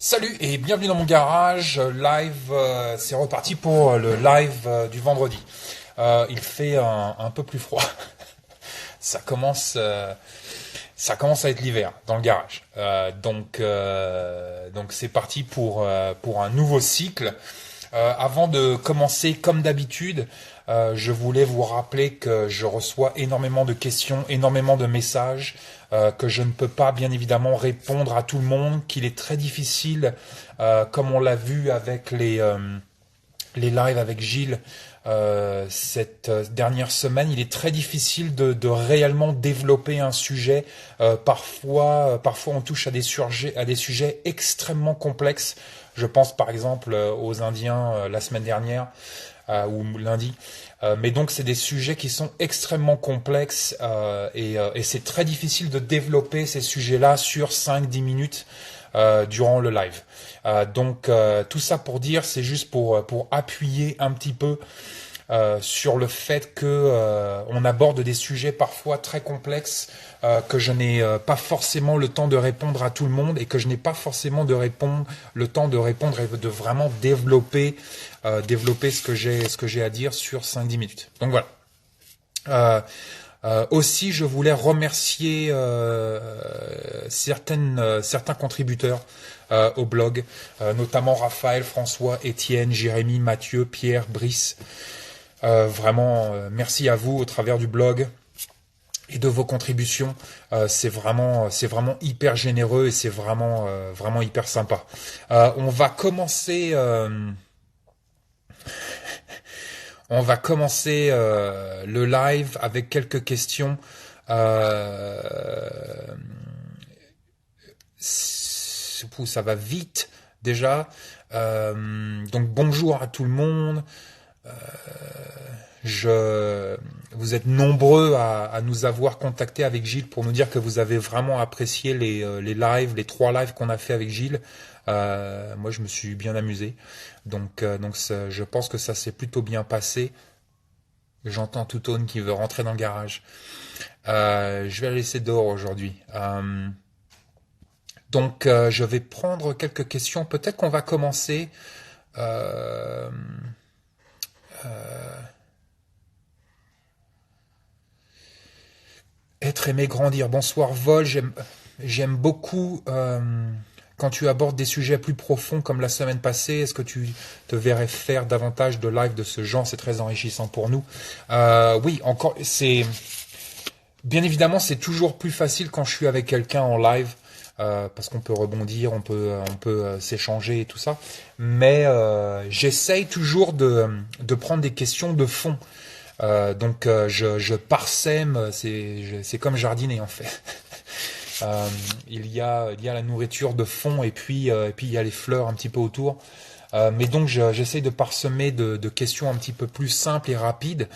Salut et bienvenue dans mon garage live. C'est reparti pour le live du vendredi. Il fait un peu plus froid. Ça commence, ça commence à être l'hiver dans le garage. Donc c'est parti pour un nouveau cycle. Avant de commencer, comme d'habitude, je voulais vous rappeler que je reçois énormément de questions, énormément de messages, que je ne peux pas bien évidemment répondre à tout le monde, qu'il est très difficile, comme on l'a vu avec les lives avec Gilles cette dernière semaine, il est très difficile de réellement développer un sujet. Parfois on touche à des sujets extrêmement complexes. Je pense par exemple aux Indiens la semaine dernière ou lundi. Mais donc c'est des sujets qui sont extrêmement complexes et c'est très difficile de développer ces sujets-là sur 5-10 minutes durant le live. Tout ça pour dire, c'est juste pour appuyer un petit peu sur le fait que on aborde des sujets parfois très complexes, que je n'ai pas forcément le temps de répondre à tout le monde et que je n'ai pas forcément le temps de répondre et de vraiment développer ce que j'ai à dire sur 5-10 minutes. Donc voilà. Aussi, je voulais remercier certains contributeurs au blog, notamment Raphaël, François, Étienne, Jérémy, Mathieu, Pierre, Brice. Vraiment, merci à vous au travers du blog et de vos contributions. C'est vraiment hyper généreux et c'est vraiment hyper sympa. On va commencer. On va commencer le live avec quelques questions. Ça va vite déjà. Donc bonjour à tout le monde. Vous êtes nombreux à nous avoir contactés avec Gilles pour nous dire que vous avez vraiment apprécié les lives, les 3 lives qu'on a fait avec Gilles. Moi, je me suis bien amusé. Je pense que ça s'est plutôt bien passé. J'entends Toutone qui veut rentrer dans le garage. Je vais la laisser dehors aujourd'hui. Je vais prendre quelques questions. Peut-être qu'on va commencer. Être aimé, grandir. Bonsoir Vol. J'aime beaucoup quand tu abordes des sujets plus profonds comme la semaine passée. Est-ce que tu te verrais faire davantage de live de ce genre? C'est très enrichissant pour nous. Oui, encore, bien évidemment, c'est toujours plus facile quand je suis avec quelqu'un en live. Parce qu'on peut rebondir, on peut s'échanger et tout ça. Mais j'essaye toujours de prendre des questions de fond. Je parsème, c'est comme jardiner en fait. Il y a la nourriture de fond et puis il y a les fleurs un petit peu autour. Mais donc j'essaye de parsemer de questions un petit peu plus simples et rapides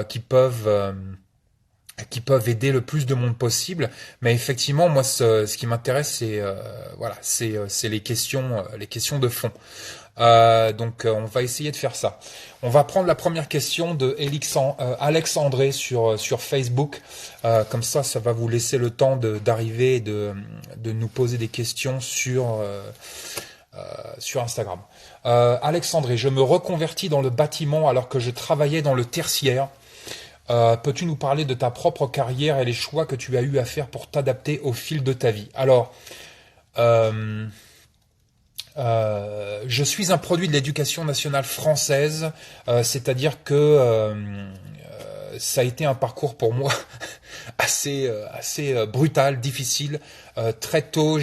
qui peuvent aider le plus de monde possible. Mais effectivement, moi, ce qui m'intéresse, c'est les questions de fond. On va essayer de faire ça. On va prendre la première question de Alex André sur Facebook. Comme ça va vous laisser le temps d'arriver et de nous poser des questions sur Instagram. Alex André, je me reconvertis dans le bâtiment alors que je travaillais dans le tertiaire. Peux-tu nous parler de ta propre carrière et les choix que tu as eu à faire pour t'adapter au fil de ta vie? Alors, je suis un produit de l'éducation nationale française, c'est-à-dire que ça a été un parcours pour moi assez brutal, difficile. Très tôt,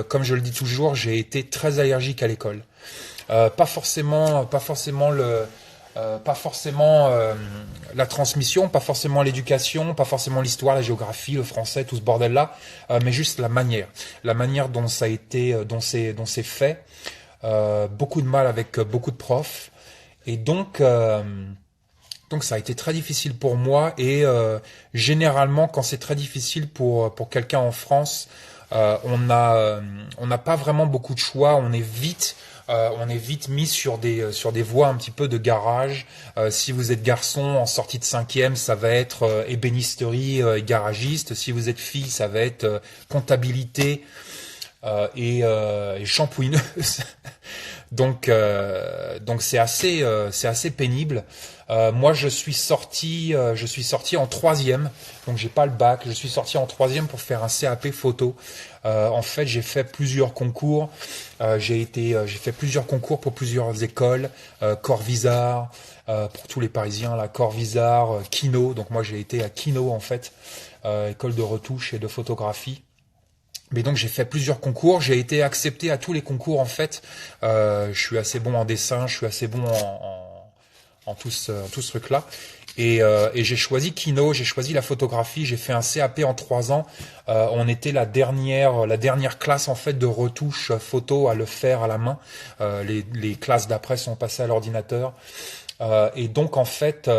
comme je le dis toujours, j'ai été très allergique à l'école. Pas forcément la transmission, pas forcément l'éducation, pas forcément l'histoire, la géographie, le français, tout ce bordel-là, mais juste la manière dont ça a été, dont c'est fait. Beaucoup de mal avec beaucoup de profs, et donc ça a été très difficile pour moi. Et généralement, quand c'est très difficile pour quelqu'un en France, on n'a pas vraiment beaucoup de choix. On est vite mis sur des voies un petit peu de garage. Si vous êtes garçon en sortie de 5e, ça va être ébénisterie, garagiste. Si vous êtes fille, ça va être comptabilité. et shampouineuse. Donc c'est assez pénible. Moi je suis sorti en troisième, donc j'ai pas le bac. Je suis sorti en troisième pour faire un CAP photo. En fait, j'ai fait plusieurs concours. J'ai fait plusieurs concours pour plusieurs écoles, Corvisart, pour tous les Parisiens, là, Corvisart, Kino. Donc moi j'ai été à Kino en fait, école de retouche et de photographie. Mais donc j'ai fait plusieurs concours, j'ai été accepté à tous les concours en fait. Je suis assez bon en dessin, je suis assez bon en tout ce truc-là. Et j'ai choisi Kino, j'ai choisi la photographie, j'ai fait un CAP en 3 ans. On était la dernière classe en fait de retouche photo à le faire à la main. Les classes d'après sont passées à l'ordinateur. Et donc en fait,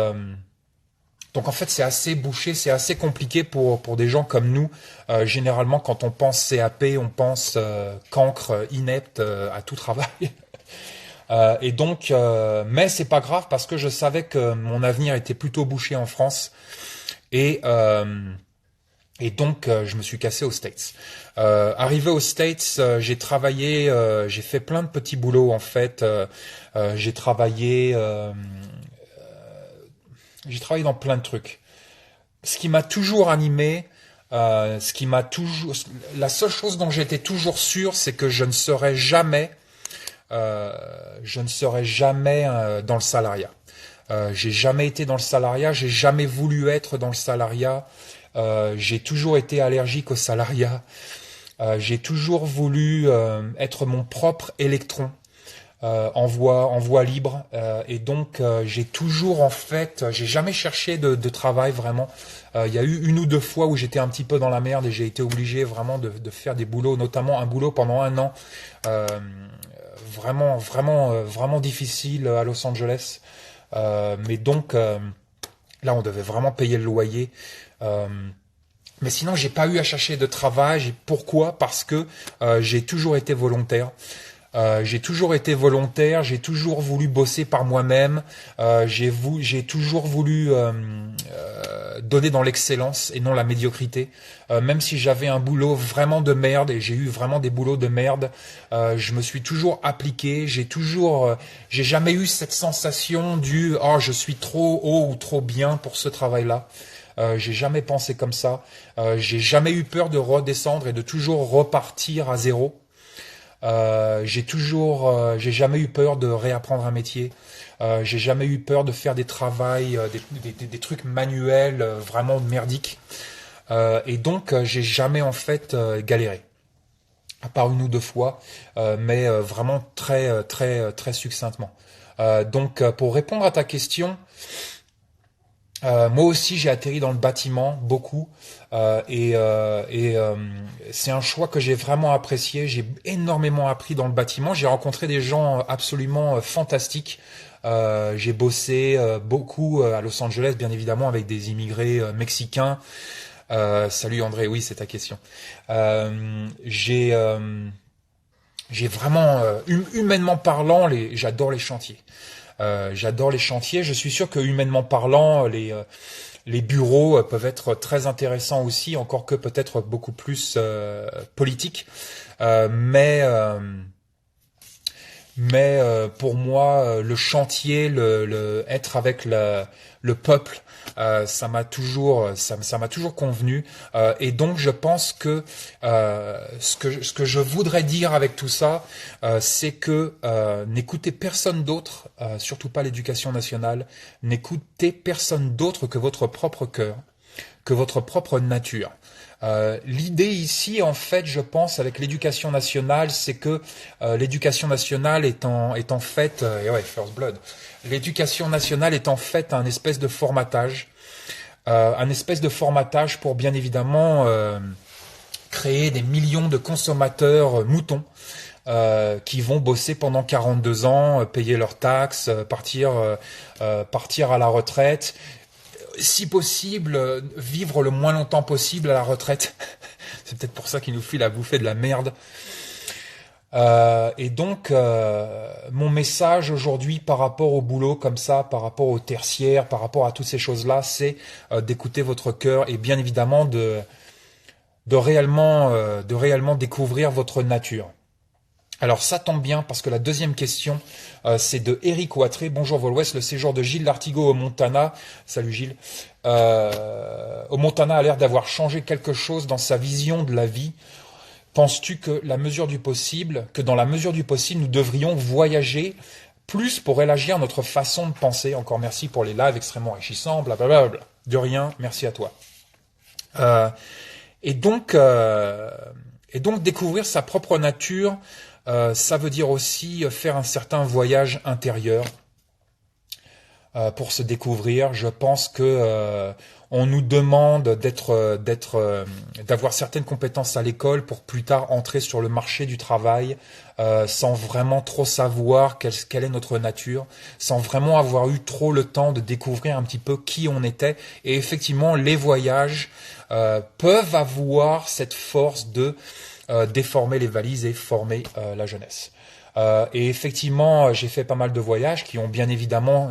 c'est assez bouché, c'est assez compliqué pour des gens comme nous. Généralement, quand on pense CAP, on pense cancre, inepte, à tout travail. Mais c'est pas grave parce que je savais que mon avenir était plutôt bouché en France et donc je me suis cassé aux States. Arrivé aux States, j'ai fait plein de petits boulots en fait. J'ai travaillé dans plein de trucs. Ce qui m'a toujours animé, la seule chose dont j'étais toujours sûr, c'est que je ne serai jamais dans le salariat. J'ai jamais été dans le salariat, j'ai jamais voulu être dans le salariat. J'ai toujours été allergique au salariat. J'ai toujours voulu être mon propre électron. En voie libre, et donc j'ai jamais cherché de travail vraiment. Il y a eu 1 ou 2 fois où j'étais un petit peu dans la merde et j'ai été obligé vraiment de faire des boulots, notamment un boulot pendant 1 an, vraiment difficile à Los Angeles. Mais donc là on devait vraiment payer le loyer. Mais sinon j'ai pas eu à chercher de travail. Pourquoi? Parce que j'ai toujours été volontaire. J'ai toujours été volontaire, j'ai toujours voulu bosser par moi-même, j'ai toujours voulu donner dans l'excellence et non la médiocrité. Même si j'avais un boulot vraiment de merde, et j'ai eu vraiment des boulots de merde, je me suis toujours appliqué, j'ai jamais eu cette sensation du oh je suis trop haut ou trop bien pour ce travail-là. J'ai jamais pensé comme ça. J'ai jamais eu peur de redescendre et de toujours repartir à zéro. J'ai jamais eu peur de réapprendre un métier. J'ai jamais eu peur de faire des travails, des trucs manuels vraiment merdiques. Et donc j'ai jamais en fait galéré, à part 1 ou 2 fois, mais vraiment très succinctement. Pour répondre à ta question. Moi aussi, j'ai atterri dans le bâtiment beaucoup, et c'est un choix que j'ai vraiment apprécié. J'ai énormément appris dans le bâtiment. J'ai rencontré des gens absolument fantastiques. J'ai bossé beaucoup à Los Angeles, bien évidemment, avec des immigrés mexicains. Salut André, oui, c'est ta question. J'ai vraiment, humainement parlant, j'adore les chantiers. J'adore les chantiers. Je suis sûr que humainement parlant, les bureaux peuvent être très intéressants aussi, encore que peut-être beaucoup plus politiques. Mais pour moi, le chantier, être avec le peuple, ça m'a toujours convenu. Et donc, je pense que ce que je voudrais dire avec tout ça, c'est que n'écoutez personne d'autre, surtout pas l'éducation nationale. N'écoutez personne d'autre que votre propre cœur, que votre propre nature. L'idée ici, en fait, je pense, avec l'éducation nationale, c'est que l'éducation nationale est en fait, First Blood. L'éducation nationale est en fait un espèce de formatage, pour bien évidemment créer des millions de consommateurs moutons. Qui vont bosser pendant 42 ans, payer leurs taxes, partir à la retraite, si possible, vivre le moins longtemps possible à la retraite. C'est peut-être pour ça qu'il nous file à bouffer de la merde. Et donc, mon message aujourd'hui par rapport au boulot comme ça, par rapport au tertiaire, par rapport à toutes ces choses-là, c'est d'écouter votre cœur et bien évidemment de de réellement découvrir votre nature. Alors ça tombe bien parce que la deuxième question, c'est de Eric Ouattré. Bonjour Vol-Ouest, le séjour de Gilles Lartigot au Montana. Salut Gilles. Au Montana a l'air d'avoir changé quelque chose dans sa vision de la vie. Penses-tu que dans la mesure du possible, nous devrions voyager plus pour élargir notre façon de penser? Encore merci pour les lives extrêmement enrichissants, blablabla. De rien, merci à toi. Euh, et donc découvrir sa propre nature, ça veut dire aussi faire un certain voyage intérieur pour se découvrir. Je pense que on nous demande d'avoir certaines compétences à l'école pour plus tard entrer sur le marché du travail sans vraiment trop savoir quelle est notre nature, sans vraiment avoir eu trop le temps de découvrir un petit peu qui on était. Et effectivement, les voyages peuvent avoir cette force de déformer les valises et former la jeunesse. Et effectivement, j'ai fait pas mal de voyages qui sont bien évidemment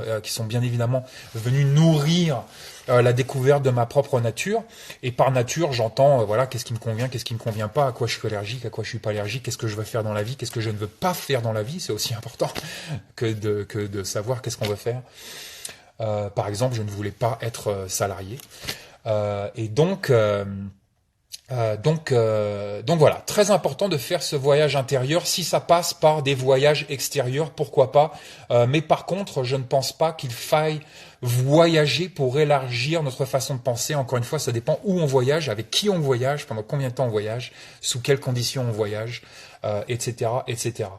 venus nourrir la découverte de ma propre nature. Et par nature, j'entends voilà, qu'est-ce qui me convient, qu'est-ce qui me convient pas, à quoi je suis allergique, à quoi je suis pas allergique, qu'est-ce que je veux faire dans la vie, qu'est-ce que je ne veux pas faire dans la vie. C'est aussi important que de savoir qu'est-ce qu'on veut faire. Par exemple, je ne voulais pas être salarié. Et donc voilà, très important de faire ce voyage intérieur. Si ça passe par des voyages extérieurs, pourquoi pas. Mais par contre, je ne pense pas qu'il faille voyager pour élargir notre façon de penser. Encore une fois, ça dépend où on voyage, avec qui on voyage, pendant combien de temps on voyage, sous quelles conditions on voyage, etc., etc.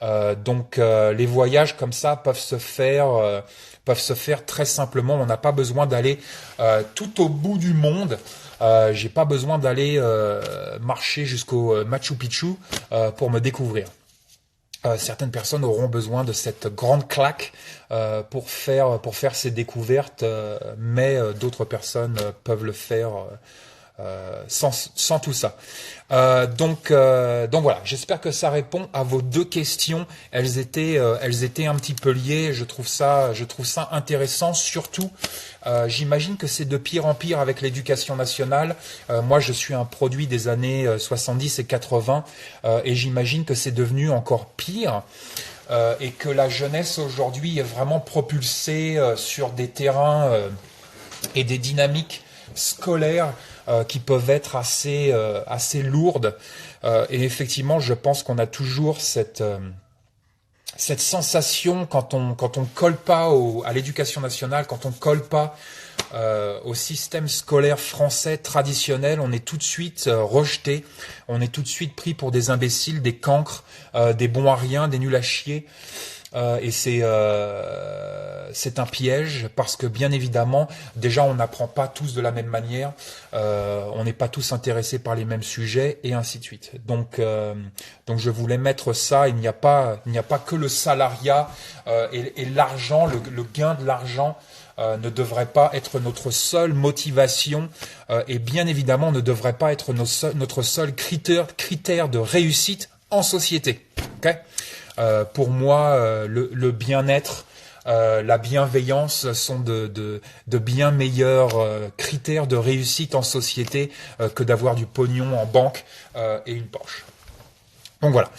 Les voyages comme ça peuvent se faire très simplement. On n'a pas besoin d'aller tout au bout du monde. J'ai pas besoin d'aller marcher jusqu'au Machu Picchu pour me découvrir. Certaines personnes auront besoin de cette grande claque pour faire ces découvertes, mais d'autres personnes peuvent le faire sans tout ça. Donc voilà, j'espère que ça répond à vos deux questions. Elles étaient un petit peu liées. Je trouve ça intéressant. Surtout, j'imagine que c'est de pire en pire avec l'éducation nationale. Moi, je suis un produit des années 70 et 80, et j'imagine que c'est devenu encore pire. Et que la jeunesse aujourd'hui est vraiment propulsée sur des terrains et des dynamiques scolaires qui peuvent être assez lourdes. Et effectivement, je pense qu'on a toujours cette sensation quand on colle pas à l'éducation nationale, quand on colle pas au système scolaire français traditionnel, on est tout de suite rejeté, on est tout de suite pris pour des imbéciles, des cancres, des bons à rien, des nuls à chier. Et c'est un piège parce que bien évidemment, déjà on n'apprend pas tous de la même manière, on n'est pas tous intéressés par les mêmes sujets et ainsi de suite. Donc je voulais mettre ça. Il n'y a pas que le salariat et l'argent, le gain de l'argent. Ne devrait pas être notre seule motivation et bien évidemment ne devrait pas être notre seul critère de réussite en société. Okay. Pour moi, le bien-être, la bienveillance sont de bien meilleurs critères de réussite en société que d'avoir du pognon en banque et une Porsche. Donc voilà,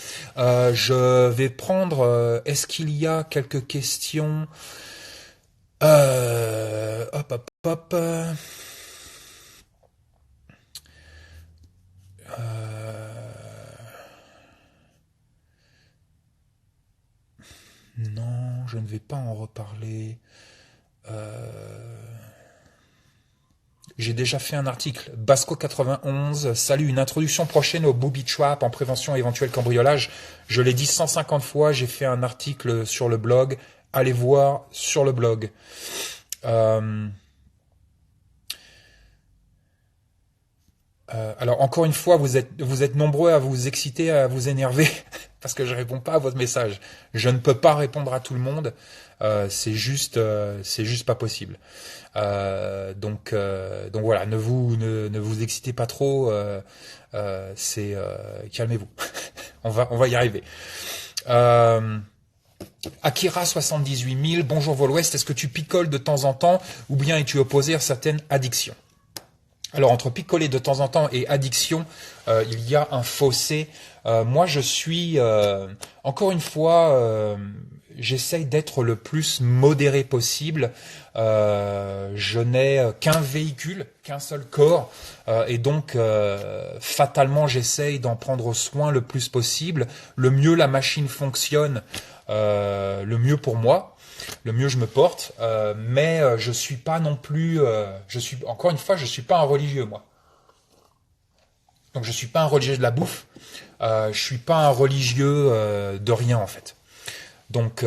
je vais prendre. Est-ce qu'il y a quelques questions? Hop. Non, je ne vais pas en reparler. J'ai déjà fait un article. Basco 91, salut, une introduction prochaine au booby trap en prévention et éventuel cambriolage. Je l'ai dit 150 fois, j'ai fait un article sur le blog. Allez voir sur le blog. Alors encore une fois, vous êtes nombreux à vous exciter, à vous énerver parce que je réponds pas à votre message. Je ne peux pas répondre à tout le monde. C'est juste pas possible. Donc voilà, ne vous excitez pas trop. Calmez-vous. on va y arriver. Akira 78 000, bonjour Vol-Ouest, est-ce que tu picoles de temps en temps ou bien es-tu opposé à certaines addictions? Alors entre picoler de temps en temps et addiction, il y a un fossé. Moi, je suis, encore une fois, j'essaye d'être le plus modéré possible. Je n'ai qu'un véhicule, qu'un seul corps, et donc fatalement, j'essaye d'en prendre soin le plus possible. Le mieux la machine fonctionne, le mieux pour moi. Le mieux je me porte, mais je suis pas non plus, je suis encore une fois, je suis pas un religieux moi. Donc je suis pas un religieux de la bouffe, je suis pas un religieux de rien en fait. Donc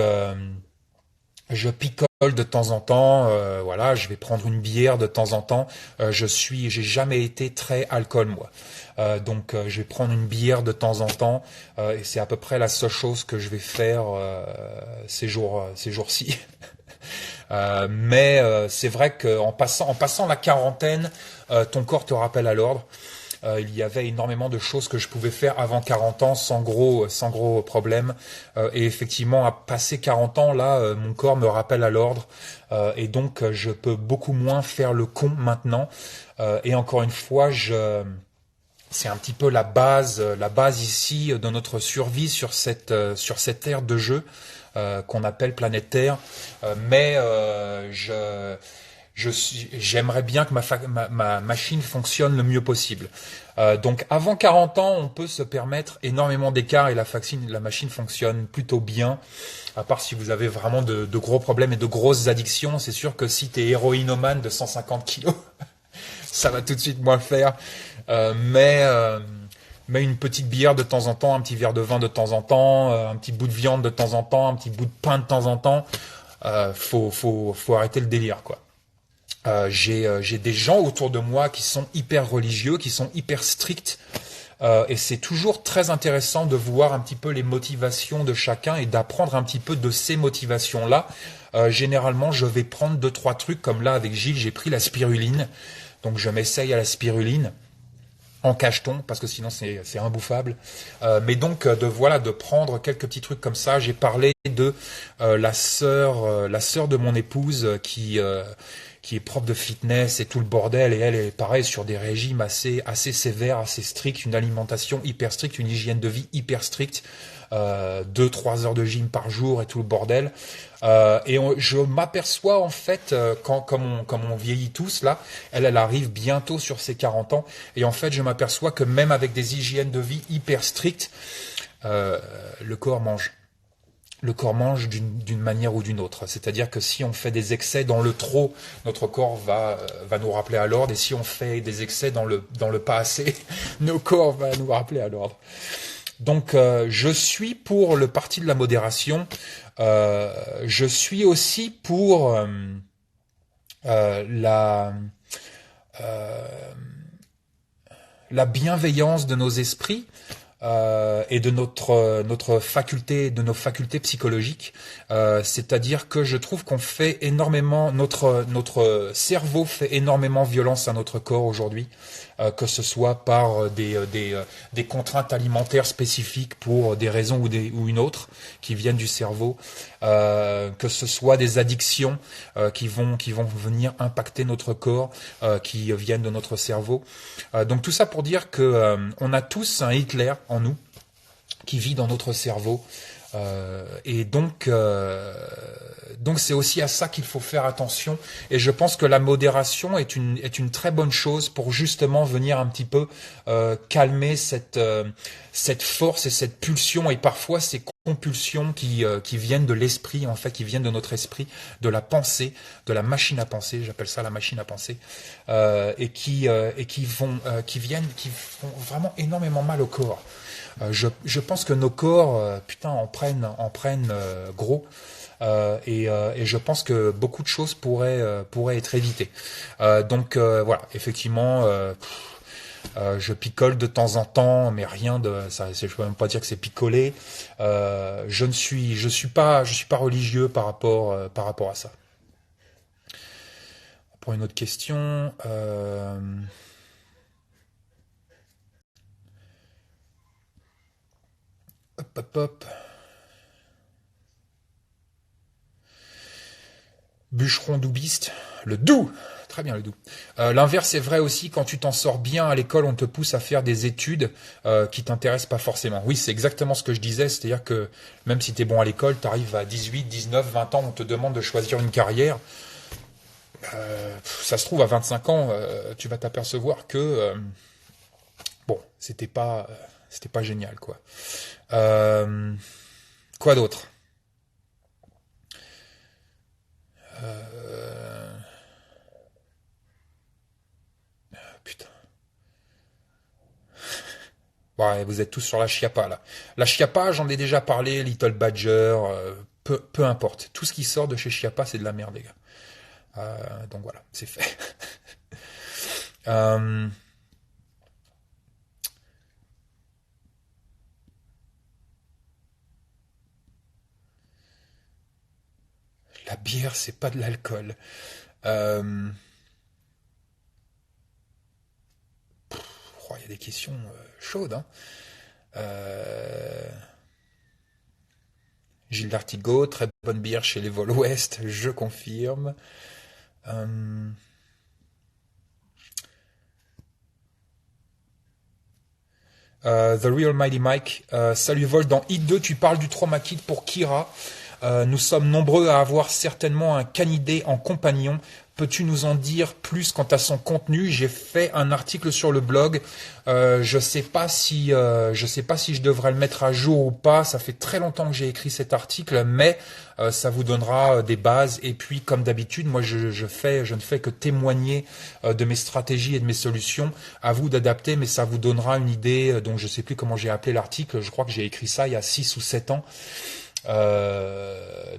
je picole de temps en temps, voilà, je vais prendre une bière de temps en temps. J'ai jamais été très alcool moi, donc je vais prendre une bière de temps en temps, et c'est à peu près la seule chose que je vais faire ces jours-ci. Mais c'est vrai en passant la quarantaine, ton corps te rappelle à l'ordre. Il y avait énormément de choses que je pouvais faire avant 40 ans sans gros problème. Et effectivement, à passer 40 ans, là, mon corps me rappelle à l'ordre. Et donc, je peux beaucoup moins faire le con maintenant. Et encore une fois, c'est un petit peu la base ici de notre survie sur cette ère de jeu qu'on appelle planète Terre. Mais j'aimerais bien que ma machine fonctionne le mieux possible. Donc avant 40 ans, on peut se permettre énormément d'écarts et la machine fonctionne plutôt bien. À part si vous avez vraiment de gros problèmes et de grosses addictions, c'est sûr que si tu es héroïnomane de 150 kilos, ça va tout de suite moins le faire. Mais une petite bière de temps en temps, un petit verre de vin de temps en temps, un petit bout de viande de temps en temps, un petit bout de pain de temps en temps, faut arrêter le délire, quoi. J'ai des gens autour de moi qui sont hyper religieux, qui sont hyper stricts, et c'est toujours très intéressant de voir un petit peu les motivations de chacun et d'apprendre un petit peu de ces motivations-là. Généralement, je vais prendre deux trois trucs comme là avec Gilles, j'ai pris la spiruline, donc je m'essaye à la spiruline en cacheton parce que sinon c'est imbouffable. Mais donc de prendre quelques petits trucs comme ça. J'ai parlé de la sœur de mon épouse qui est prof de fitness et tout le bordel, et elle est pareil sur des régimes assez sévères, assez stricts, une alimentation hyper stricte, une hygiène de vie hyper stricte, 2-3 heures de gym par jour et tout le bordel. Je m'aperçois en fait, comme on vieillit tous là, elle arrive bientôt sur ses 40 ans, et en fait je m'aperçois que même avec des hygiènes de vie hyper strictes, le corps mange. Le corps mange d'une manière ou d'une autre. C'est-à-dire que si on fait des excès dans le trop, notre corps va nous rappeler à l'ordre, et si on fait des excès dans le pas assez, nos corps vont nous rappeler à l'ordre. Donc je suis pour le parti de la modération. Je suis aussi pour la la bienveillance de nos esprits, et de notre faculté, de nos facultés psychologiques. C'est-à-dire que je trouve qu'on fait énormément, notre cerveau fait énormément violence à notre corps aujourd'hui, que ce soit par des contraintes alimentaires spécifiques pour des raisons ou une autre qui viennent du cerveau, que ce soit des addictions qui vont venir impacter notre corps, qui viennent de notre cerveau. Donc tout ça pour dire que on a tous un Hitler en nous qui vit dans notre cerveau, et donc c'est aussi à ça qu'il faut faire attention, et je pense que la modération est une très bonne chose pour justement venir un petit peu calmer cette force et cette pulsion, et parfois ces compulsions qui viennent de l'esprit, en fait, qui viennent de notre esprit, de la pensée, de la machine à penser, j'appelle ça la machine à penser, et qui font vraiment énormément mal au corps. Je pense que nos corps, putain, en prennent gros. Et je pense que beaucoup de choses pourraient être évitées. Donc voilà, effectivement, je picole de temps en temps, mais rien de ça. Je peux même pas dire que c'est picoler. Je suis pas religieux par rapport à ça. Pour une autre question. Hop, hop, hop. Bûcheron doubiste, le doux, très bien, Ledou. L'inverse est vrai aussi, quand tu t'en sors bien à l'école, on te pousse à faire des études qui t'intéressent pas forcément. Oui, c'est exactement ce que je disais, c'est-à-dire que même si tu es bon à l'école, tu arrives à 18, 19, 20 ans, on te demande de choisir une carrière. Ça se trouve, à 25 ans, tu vas t'apercevoir que, bon, c'était pas génial, quoi. Euh, quoi d'autre? Euh, putain. Ouais, vous êtes tous sur la Chiappa là. La Chiappa, j'en ai déjà parlé, Little Badger, peu importe. Tout ce qui sort de chez Chiappa, c'est de la merde, les gars. Donc voilà, c'est fait. Euh, la bière, c'est pas de l'alcool. Euh, il y a des questions chaudes, hein. Euh, Gilles d'Artigot, très bonne bière chez les Vol Ouest, je confirme. Euh, The Real Mighty Mike, salut Vol, dans Hit 2, tu parles du trauma kit pour Kira. Nous sommes nombreux à avoir certainement un canidé en compagnon. Peux-tu nous en dire plus quant à son contenu? J'ai fait un article sur le blog. Je sais pas si je devrais le mettre à jour ou pas. Ça fait très longtemps que j'ai écrit cet article, mais ça vous donnera des bases. Et puis, comme d'habitude, moi, je ne fais que témoigner de mes stratégies et de mes solutions. À vous d'adapter, mais ça vous donnera une idée. Donc, je sais plus comment j'ai appelé l'article. Je crois que j'ai écrit ça il y a 6 ou 7 ans.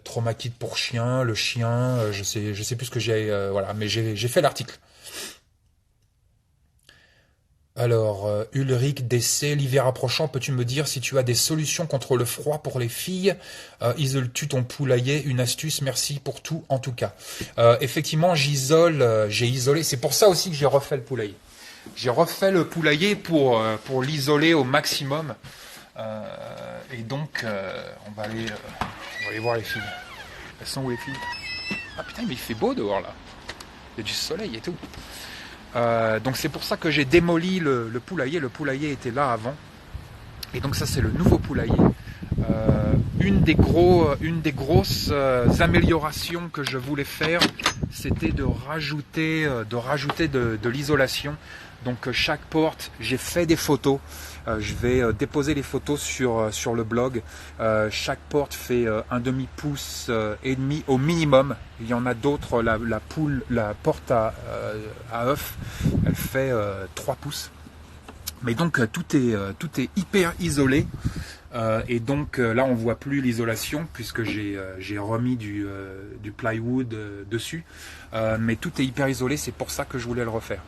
Trauma kit pour chien, le chien, je sais plus ce que j'ai, voilà, mais j'ai fait l'article. Alors, Ulrich DC, l'hiver approchant, peux-tu me dire si tu as des solutions contre le froid pour les filles? Isoles-tu ton poulailler? Une astuce, merci pour tout en tout cas. Effectivement, j'ai isolé, c'est pour ça aussi que j'ai refait le poulailler. J'ai refait le poulailler pour l'isoler au maximum. Et donc, on va aller voir les filles. Elles sont où les filles? Ah putain, mais il fait beau dehors là. Il y a du soleil et tout. Donc c'est pour ça que j'ai démoli le poulailler. Le poulailler était là avant. Et donc ça c'est le nouveau poulailler. Une des grosses améliorations que je voulais faire, c'était de rajouter de l'isolation. Donc chaque porte, j'ai fait des photos. Je vais déposer les photos sur le blog. Chaque porte fait un demi-pouce et demi au minimum. Il y en a d'autres, la porte à œuf, elle fait 3 pouces. Mais donc tout est hyper isolé. Et donc là on voit plus l'isolation puisque j'ai remis du plywood dessus. Mais tout est hyper isolé, c'est pour ça que je voulais le refaire.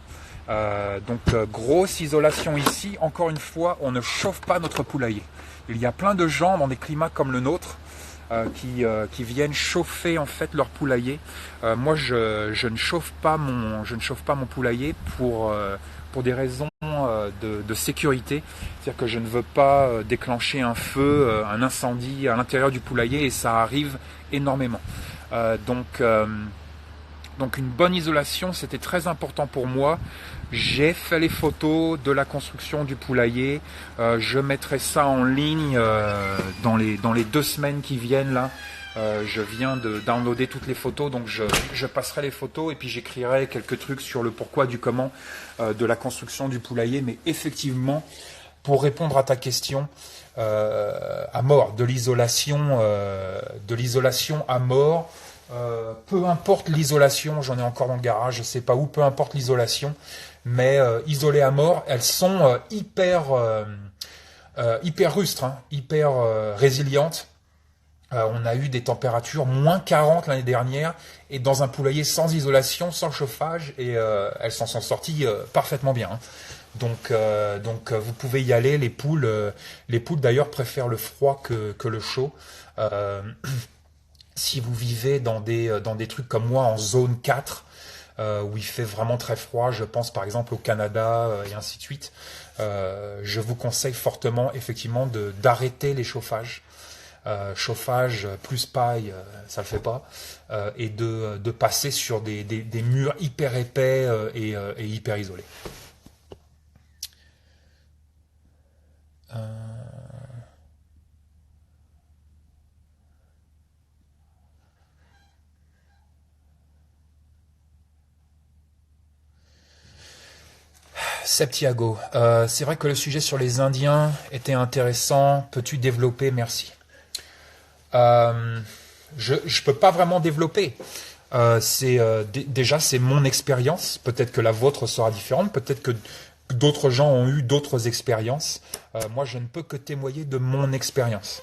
Grosse isolation ici. Encore une fois, on ne chauffe pas notre poulailler. Il y a plein de gens dans des climats comme le nôtre qui viennent chauffer en fait leur poulailler. Moi, je ne chauffe pas mon poulailler pour des raisons de sécurité. C'est-à-dire que je ne veux pas déclencher un feu, un incendie à l'intérieur du poulailler et ça arrive énormément. Euh, donc, euh, donc une bonne isolation, c'était très important pour moi. J'ai fait les photos de la construction du poulailler. Je mettrai ça en ligne dans les 2 semaines qui viennent là. Je viens de downloader toutes les photos, donc je passerai les photos et puis j'écrirai quelques trucs sur le pourquoi du comment de la construction du poulailler. Mais effectivement, pour répondre à ta question, à mort, de l'isolation à mort. Peu importe l'isolation, j'en ai encore dans le garage, je sais pas où, peu importe l'isolation, mais isolées à mort, elles sont hyper rustres, hein, hyper résilientes. On a eu des températures moins 40 l'année dernière et dans un poulailler sans isolation, sans chauffage, et elles s'en sont sorties parfaitement bien, hein. Vous pouvez y aller. Les poules d'ailleurs préfèrent le froid que le chaud. Euh, Si vous vivez dans des trucs comme moi en zone 4, où il fait vraiment très froid, je pense par exemple au Canada et ainsi de suite, je vous conseille fortement effectivement d'arrêter les chauffages. chauffage plus paille, ça le fait pas, et de passer sur des murs hyper épais et hyper isolés. Septiago, c'est vrai que le sujet sur les Indiens était intéressant. Peux-tu développer? Merci. Euh, je peux pas vraiment développer. Déjà c'est mon expérience. Peut-être que la vôtre sera différente. Peut-être que d'autres gens ont eu d'autres expériences. Moi, je ne peux que témoigner de mon expérience.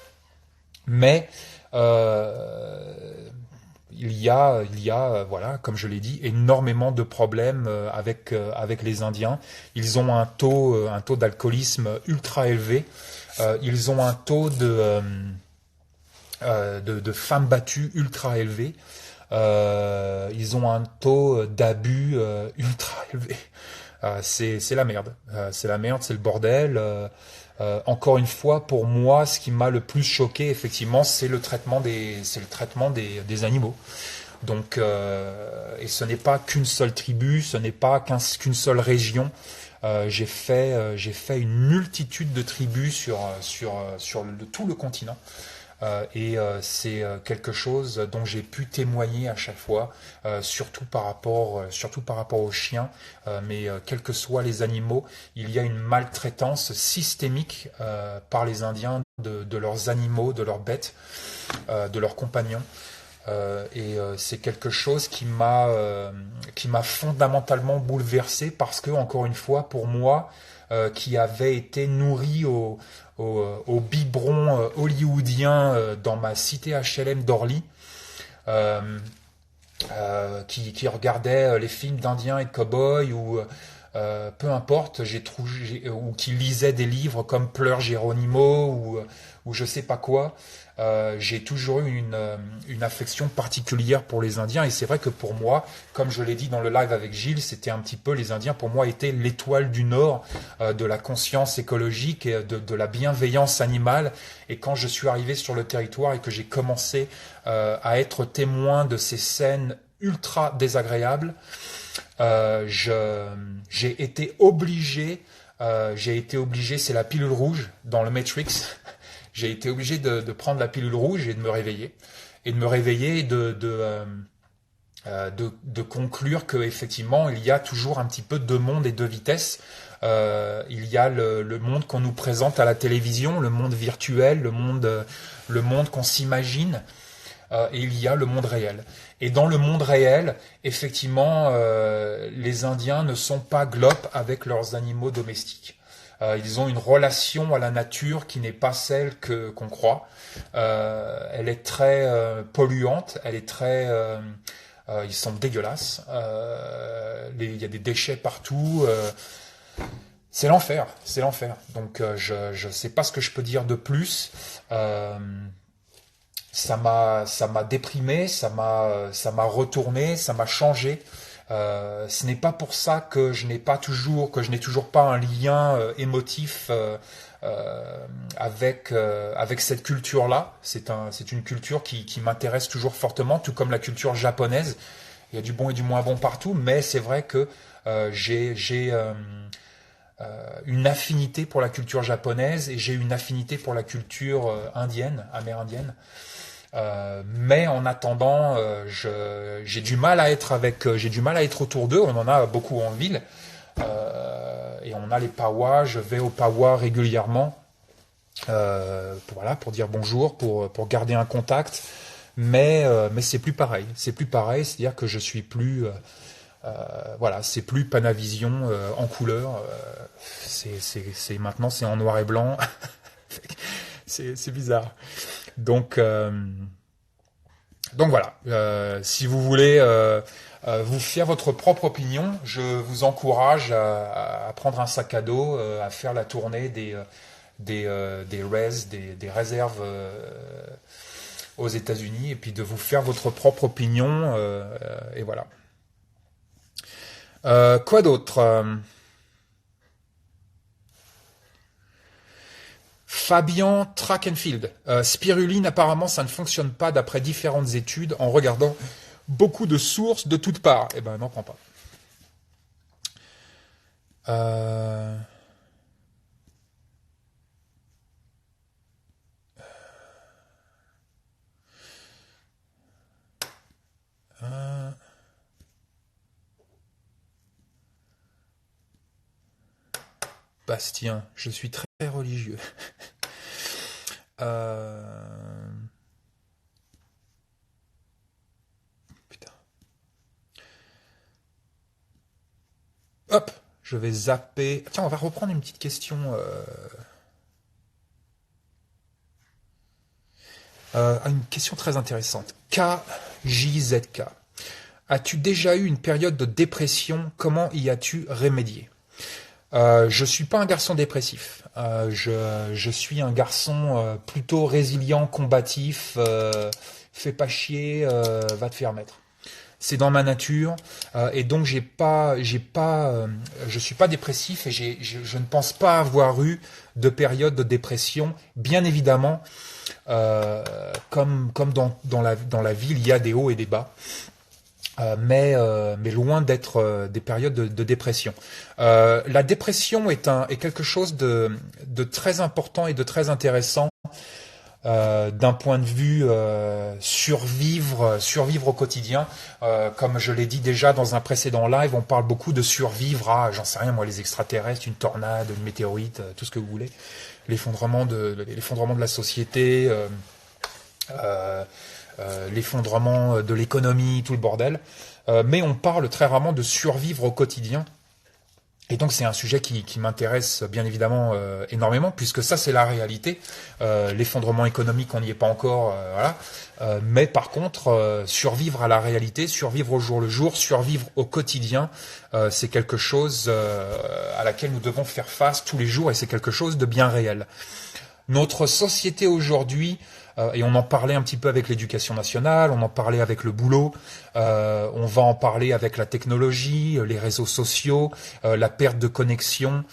Mais voilà, comme je l'ai dit, énormément de problèmes avec les Indiens. Ils ont un taux d'alcoolisme ultra élevé. Ils ont un taux de femmes battues ultra élevé. Ils ont un taux d'abus ultra élevé. C'est la merde. C'est la merde, c'est le bordel. Encore une fois, pour moi, ce qui m'a le plus choqué, effectivement, c'est le traitement des animaux. Donc, et ce n'est pas qu'une seule tribu, ce n'est pas qu'une seule région. J'ai fait une multitude de tribus sur tout le continent. C'est quelque chose dont j'ai pu témoigner à chaque fois, surtout par rapport aux chiens, mais quels que soient les animaux, il y a une maltraitance systémique par les Indiens de leurs animaux, de leurs bêtes, de leurs compagnons. C'est quelque chose qui m'a fondamentalement bouleversé parce que, encore une fois, pour moi, qui avait été nourri au biberon hollywoodien dans ma cité HLM d'Orly, euh, qui regardait les films d'Indiens et de cow-boys ou peu importe, ou qui lisait des livres comme Pleure Géronimo ou je sais pas quoi. J'ai toujours eu une affection particulière pour les Indiens et c'est vrai que pour moi, comme je l'ai dit dans le live avec Gilles, c'était un petit peu les Indiens pour moi étaient l'étoile du Nord de la conscience écologique et de la bienveillance animale. Et quand je suis arrivé sur le territoire et que j'ai commencé à être témoin de ces scènes ultra désagréables, j'ai été obligé, c'est la pilule rouge dans le Matrix. J'ai été obligé de prendre la pilule rouge et de me réveiller. Et de me réveiller et de conclure qu'effectivement, il y a toujours un petit peu deux mondes et deux vitesses. Il y a le monde qu'on nous présente à la télévision, le monde virtuel, le monde qu'on s'imagine, et il y a le monde réel. Et dans le monde réel, effectivement, les Indiens ne sont pas glopes avec leurs animaux domestiques. Ils ont une relation à la nature qui n'est pas celle qu'on croit. Elle est très polluante, elle est très... ils sont dégueulasses. Il y a des déchets partout. C'est l'enfer, c'est l'enfer. Donc je ne sais pas ce que je peux dire de plus. Ça m'a déprimé, ça m'a retourné, ça m'a changé. Ce n'est pas pour ça que je n'ai toujours pas un lien émotif avec cette culture-là. C'est une culture qui m'intéresse toujours fortement, tout comme la culture japonaise. Il y a du bon et du moins bon partout, mais c'est vrai que j'ai une affinité pour la culture japonaise et j'ai une affinité pour la culture indienne, amérindienne. Mais en attendant, j'ai du mal à être j'ai du mal à être autour d'eux. On en a beaucoup en ville, et on a les Pawas. Je vais aux Pawas régulièrement, pour dire bonjour, pour garder un contact. Mais c'est plus pareil. C'est plus pareil, c'est-à-dire que je suis plus, voilà, c'est plus Panavision en couleur. Maintenant c'est en noir et blanc. C'est bizarre. Donc, euh, donc voilà, si vous voulez vous faire votre propre opinion, je vous encourage à prendre un sac à dos, à faire la tournée des réserves aux États-Unis, et puis de vous faire votre propre opinion, et voilà. Quoi d'autre? Fabian Trackenfield. Spiruline, apparemment, ça ne fonctionne pas d'après différentes études en regardant beaucoup de sources de toutes parts. Eh ben, n'en prends pas. Euh, euh, Bastien, je suis très religieux. Euh, Putain. Hop, je vais zapper. Tiens, on va reprendre une petite question. Une question très intéressante. KJZK. As-tu déjà eu une période de dépression? Comment y as-tu remédié? Je suis pas un garçon dépressif. Je suis un garçon plutôt résilient, combatif. Fais pas chier, va te faire mettre. C'est dans ma nature et donc je suis pas dépressif et je ne pense pas avoir eu de période de dépression. Bien évidemment, comme dans la vie, il y a des hauts et des bas. Mais loin d'être des périodes de dépression. La dépression est quelque chose de très important et de très intéressant d'un point de vue survivre au quotidien. Comme je l'ai dit déjà dans un précédent live, on parle beaucoup de survivre à, j'en sais rien moi, les extraterrestres, une tornade, une météorite, tout ce que vous voulez, l'effondrement de la société. L'effondrement de l'économie, tout le bordel. Mais on parle très rarement de survivre au quotidien. Et donc c'est un sujet qui m'intéresse bien évidemment énormément, puisque ça c'est la réalité. L'effondrement économique, on n'y est pas encore, voilà. Mais par contre, survivre à la réalité, survivre au jour le jour, survivre au quotidien, c'est quelque chose à laquelle nous devons faire face tous les jours, et c'est quelque chose de bien réel. Notre société aujourd'hui, et on en parlait un petit peu avec l'éducation nationale, on en parlait avec le boulot, on va en parler avec la technologie, les réseaux sociaux, la perte de connexion,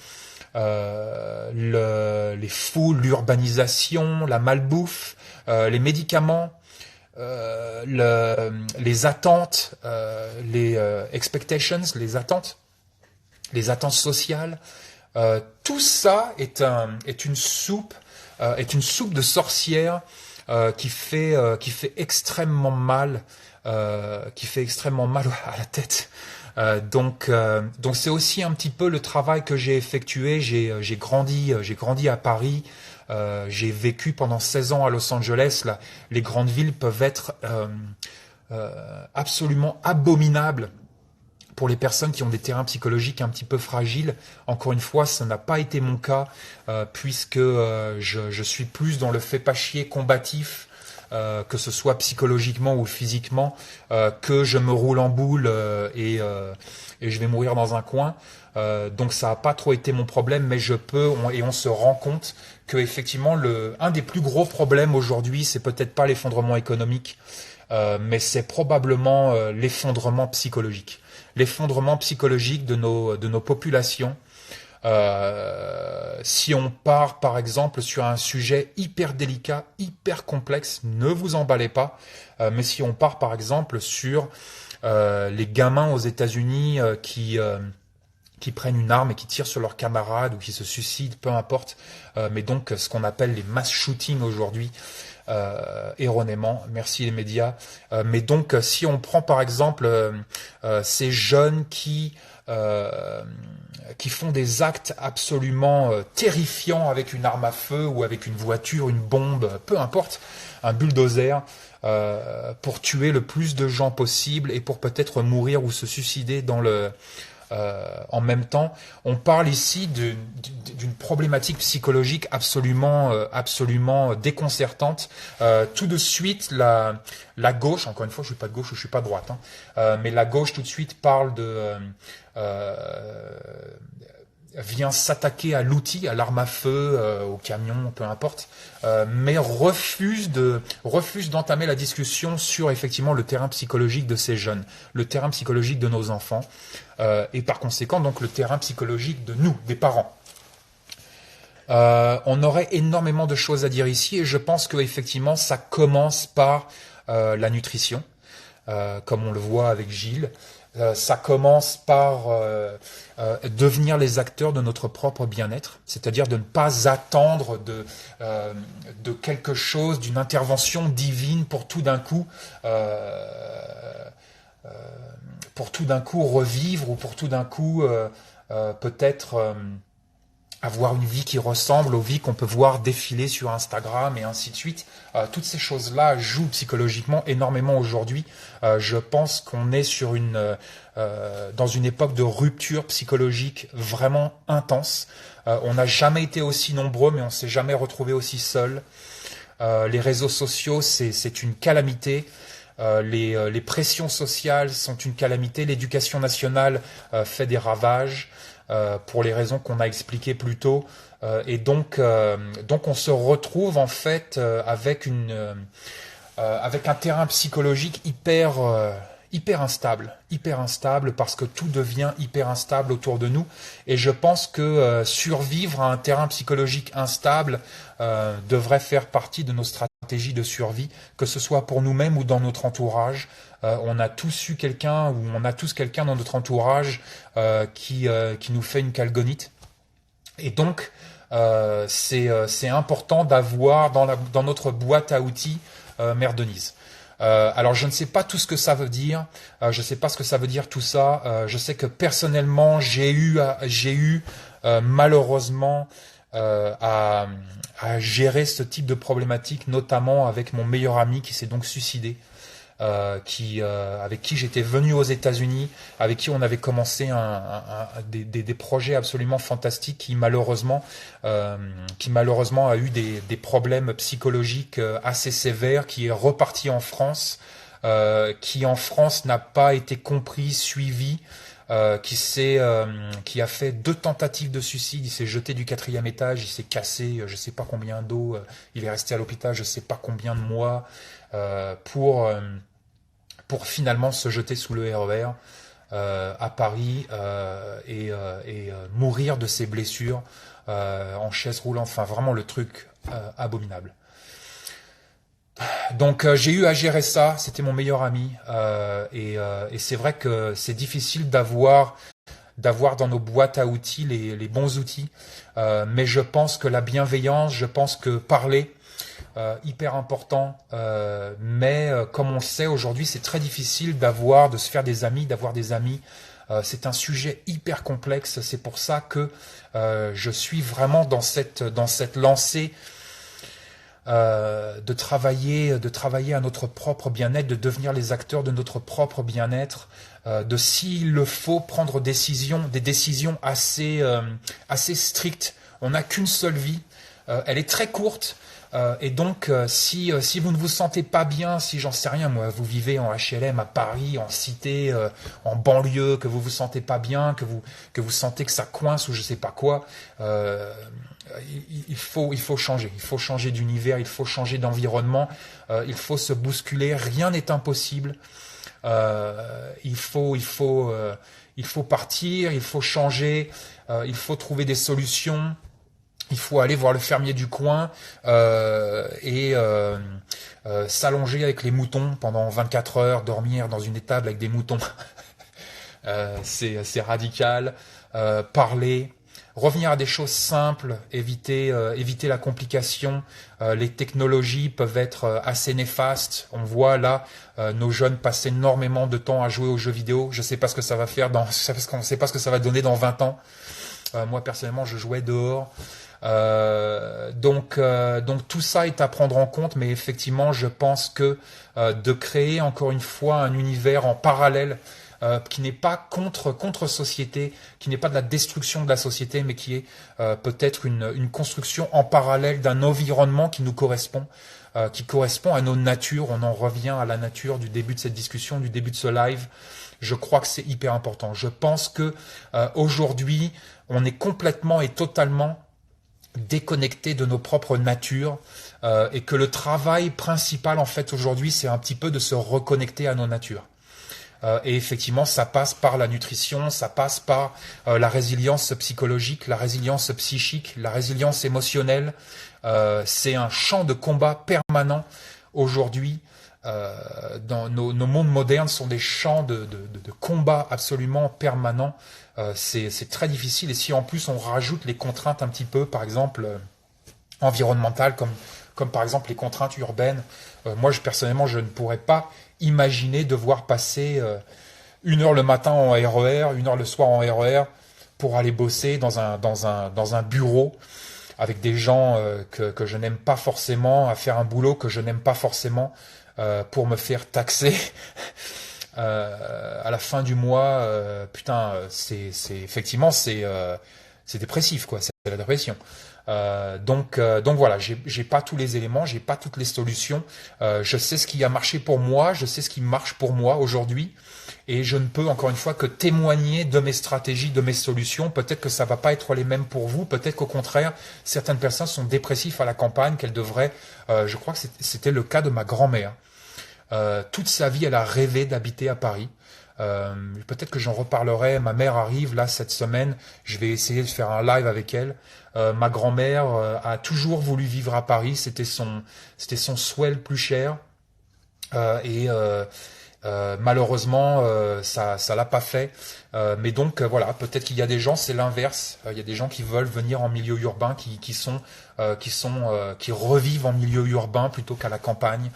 les foules, l'urbanisation, la malbouffe, les médicaments, les attentes, les expectations, les attentes sociales. Tout ça est une soupe de sorcière qui fait extrêmement mal, à la tête. Donc c'est aussi un petit peu le travail que j'ai effectué. J'ai grandi à Paris. J'ai vécu pendant 16 ans à Los Angeles. Là, les grandes villes peuvent être absolument abominables pour les personnes qui ont des terrains psychologiques un petit peu fragiles. Encore une fois, ça n'a pas été mon cas, puisque je suis plus dans le fait pas chier combatif, que ce soit psychologiquement ou physiquement, que je me roule en boule et je vais mourir dans un coin. Donc ça n'a pas trop été mon problème, mais on se rend compte que effectivement un des plus gros problèmes aujourd'hui, c'est peut-être pas l'effondrement économique, mais c'est probablement l'effondrement psychologique. L'effondrement psychologique de nos populations. Si on part par exemple sur un sujet hyper délicat, hyper complexe, ne vous emballez pas, mais si on part par exemple sur les gamins aux États-Unis qui prennent une arme et qui tirent sur leurs camarades ou qui se suicident, peu importe, mais donc ce qu'on appelle les mass shootings aujourd'hui, erronément, merci les médias. Mais donc, si on prend par exemple ces jeunes qui font des actes absolument terrifiants avec une arme à feu ou avec une voiture, une bombe, peu importe, un bulldozer, pour tuer le plus de gens possible et pour peut-être mourir ou se suicider en même temps. On parle ici d'une problématique psychologique absolument déconcertante. Tout de suite, la gauche, encore une fois, je suis pas de gauche ou je suis pas de droite, mais la gauche tout de suite parle vient s'attaquer à l'outil, à l'arme à feu, au camion, peu importe, mais refuse d'entamer la discussion sur effectivement le terrain psychologique de ces jeunes, le terrain psychologique de nos enfants, et par conséquent donc le terrain psychologique de nous, des parents. On aurait énormément de choses à dire ici et je pense que effectivement ça commence par la nutrition, comme on le voit avec Gilles. Ça commence par devenir les acteurs de notre propre bien-être, c'est-à-dire de ne pas attendre de quelque chose, d'une intervention divine pour tout d'un coup revivre ou pour tout d'un coup peut-être avoir une vie qui ressemble aux vies qu'on peut voir défiler sur Instagram et ainsi de suite. Toutes ces choses-là jouent psychologiquement énormément aujourd'hui. Je pense qu'on est dans une époque de rupture psychologique vraiment intense. On n'a jamais été aussi nombreux, mais on s'est jamais retrouvé aussi seul. Les réseaux sociaux, c'est une calamité. Les pressions sociales sont une calamité. L'éducation nationale fait des ravages. Pour les raisons qu'on a expliquées plus tôt. Et donc on se retrouve en fait avec un terrain psychologique hyper instable parce que tout devient hyper instable autour de nous. Et je pense que survivre à un terrain psychologique instable devrait faire partie de nos stratégies de survie, que ce soit pour nous-mêmes ou dans notre entourage. On a tous eu quelqu'un ou on a tous quelqu'un dans notre entourage qui nous fait une calgonite. Et donc, c'est important d'avoir dans notre boîte à outils Mère Denise. Alors je ne sais pas tout ce que ça veut dire, je ne sais pas ce que ça veut dire tout ça. Je sais que personnellement j'ai eu malheureusement à gérer ce type de problématique, notamment avec mon meilleur ami qui s'est donc suicidé. Avec qui j'étais venu aux États-Unis, avec qui on avait commencé des projets absolument fantastiques, qui malheureusement a eu des problèmes psychologiques assez sévères, qui est reparti en France, qui en France n'a pas été compris, suivi. Qui a fait 2 tentatives de suicide, il s'est jeté du 4e étage, il s'est cassé je sais pas combien d'os, il est resté à l'hôpital je sais pas combien de mois pour finalement se jeter sous le RER à Paris et mourir de ses blessures en chaise roulante, enfin vraiment le truc abominable. Donc j'ai eu à gérer ça, c'était mon meilleur ami et c'est vrai que c'est difficile d'avoir dans nos boîtes à outils les bons outils, mais je pense que la bienveillance, je pense que parler, hyper important, mais comme on le sait aujourd'hui, c'est très difficile de se faire des amis, d'avoir des amis. C'est un sujet hyper complexe, c'est pour ça que je suis vraiment dans cette lancée de travailler à notre propre bien-être, de devenir les acteurs de notre propre bien-être, de s'il le faut prendre des décisions assez strictes. On n'a qu'une seule vie, elle est très courte. Et donc, si vous ne vous sentez pas bien, si j'en sais rien, moi, vous vivez en HLM à Paris, en cité, en banlieue, que vous vous sentez pas bien, que vous sentez que ça coince ou je sais pas quoi, il faut changer d'univers, il faut changer d'environnement, il faut se bousculer, rien n'est impossible. Il faut partir, il faut changer, il faut trouver des solutions. Il faut aller voir le fermier du coin et s'allonger avec les moutons pendant 24 heures, dormir dans une étable avec des moutons. C'est radical. Parler, revenir à des choses simples, éviter la complication. Les technologies peuvent être assez néfastes. On voit là nos jeunes passent énormément de temps à jouer aux jeux vidéo. Je sais pas ce que ça va faire on sait pas ce que ça va donner dans 20 ans. Moi personnellement, je jouais dehors. Donc tout ça est à prendre en compte, mais effectivement, je pense que de créer encore une fois un univers en parallèle qui n'est pas contre société, qui n'est pas de la destruction de la société, mais qui est peut-être une construction en parallèle d'un environnement qui nous correspond. Qui correspond à nos natures. On en revient à la nature du début de cette discussion, du début de ce live. Je crois que c'est hyper important. Je pense que aujourd'hui, on est complètement et totalement déconnecté de nos propres natures et que le travail principal en fait aujourd'hui, c'est un petit peu de se reconnecter à nos natures. Et effectivement, ça passe par la nutrition, ça passe par la résilience psychologique, la résilience psychique, la résilience émotionnelle. C'est un champ de combat permanent aujourd'hui. Dans nos mondes modernes sont des champs de combat absolument permanents. C'est très difficile. Et si en plus on rajoute les contraintes un petit peu, par exemple environnementales, comme par exemple les contraintes urbaines, moi personnellement je ne pourrais pas imaginer devoir passer 1 heure le matin en RER, 1 heure le soir en RER pour aller bosser dans un bureau avec des gens que je n'aime pas forcément, à faire un boulot que je n'aime pas forcément, pour me faire taxer à la fin du mois. Putain, c'est effectivement c'est dépressif, quoi. C'est la dépression. Donc voilà, j'ai pas tous les éléments, j'ai pas toutes les solutions. Je sais ce qui a marché pour moi, je sais ce qui marche pour moi aujourd'hui, et je ne peux encore une fois que témoigner de mes stratégies, de mes solutions. Peut-être que ça va pas être les mêmes pour vous, peut-être qu'au contraire, certaines personnes sont dépressives à la campagne, qu'elles devraient. Je crois que c'était le cas de ma grand-mère. Toute sa vie, elle a rêvé d'habiter à Paris. Peut-être que j'en reparlerai. Ma mère arrive là cette semaine. Je vais essayer de faire un live avec elle. Ma grand-mère a toujours voulu vivre à Paris. C'était son souhait le plus cher. Malheureusement, ça l'a pas fait. Mais donc voilà, peut-être qu'il y a des gens, c'est l'inverse. Il y a des gens qui veulent venir en milieu urbain, qui revivent en milieu urbain plutôt qu'à la campagne.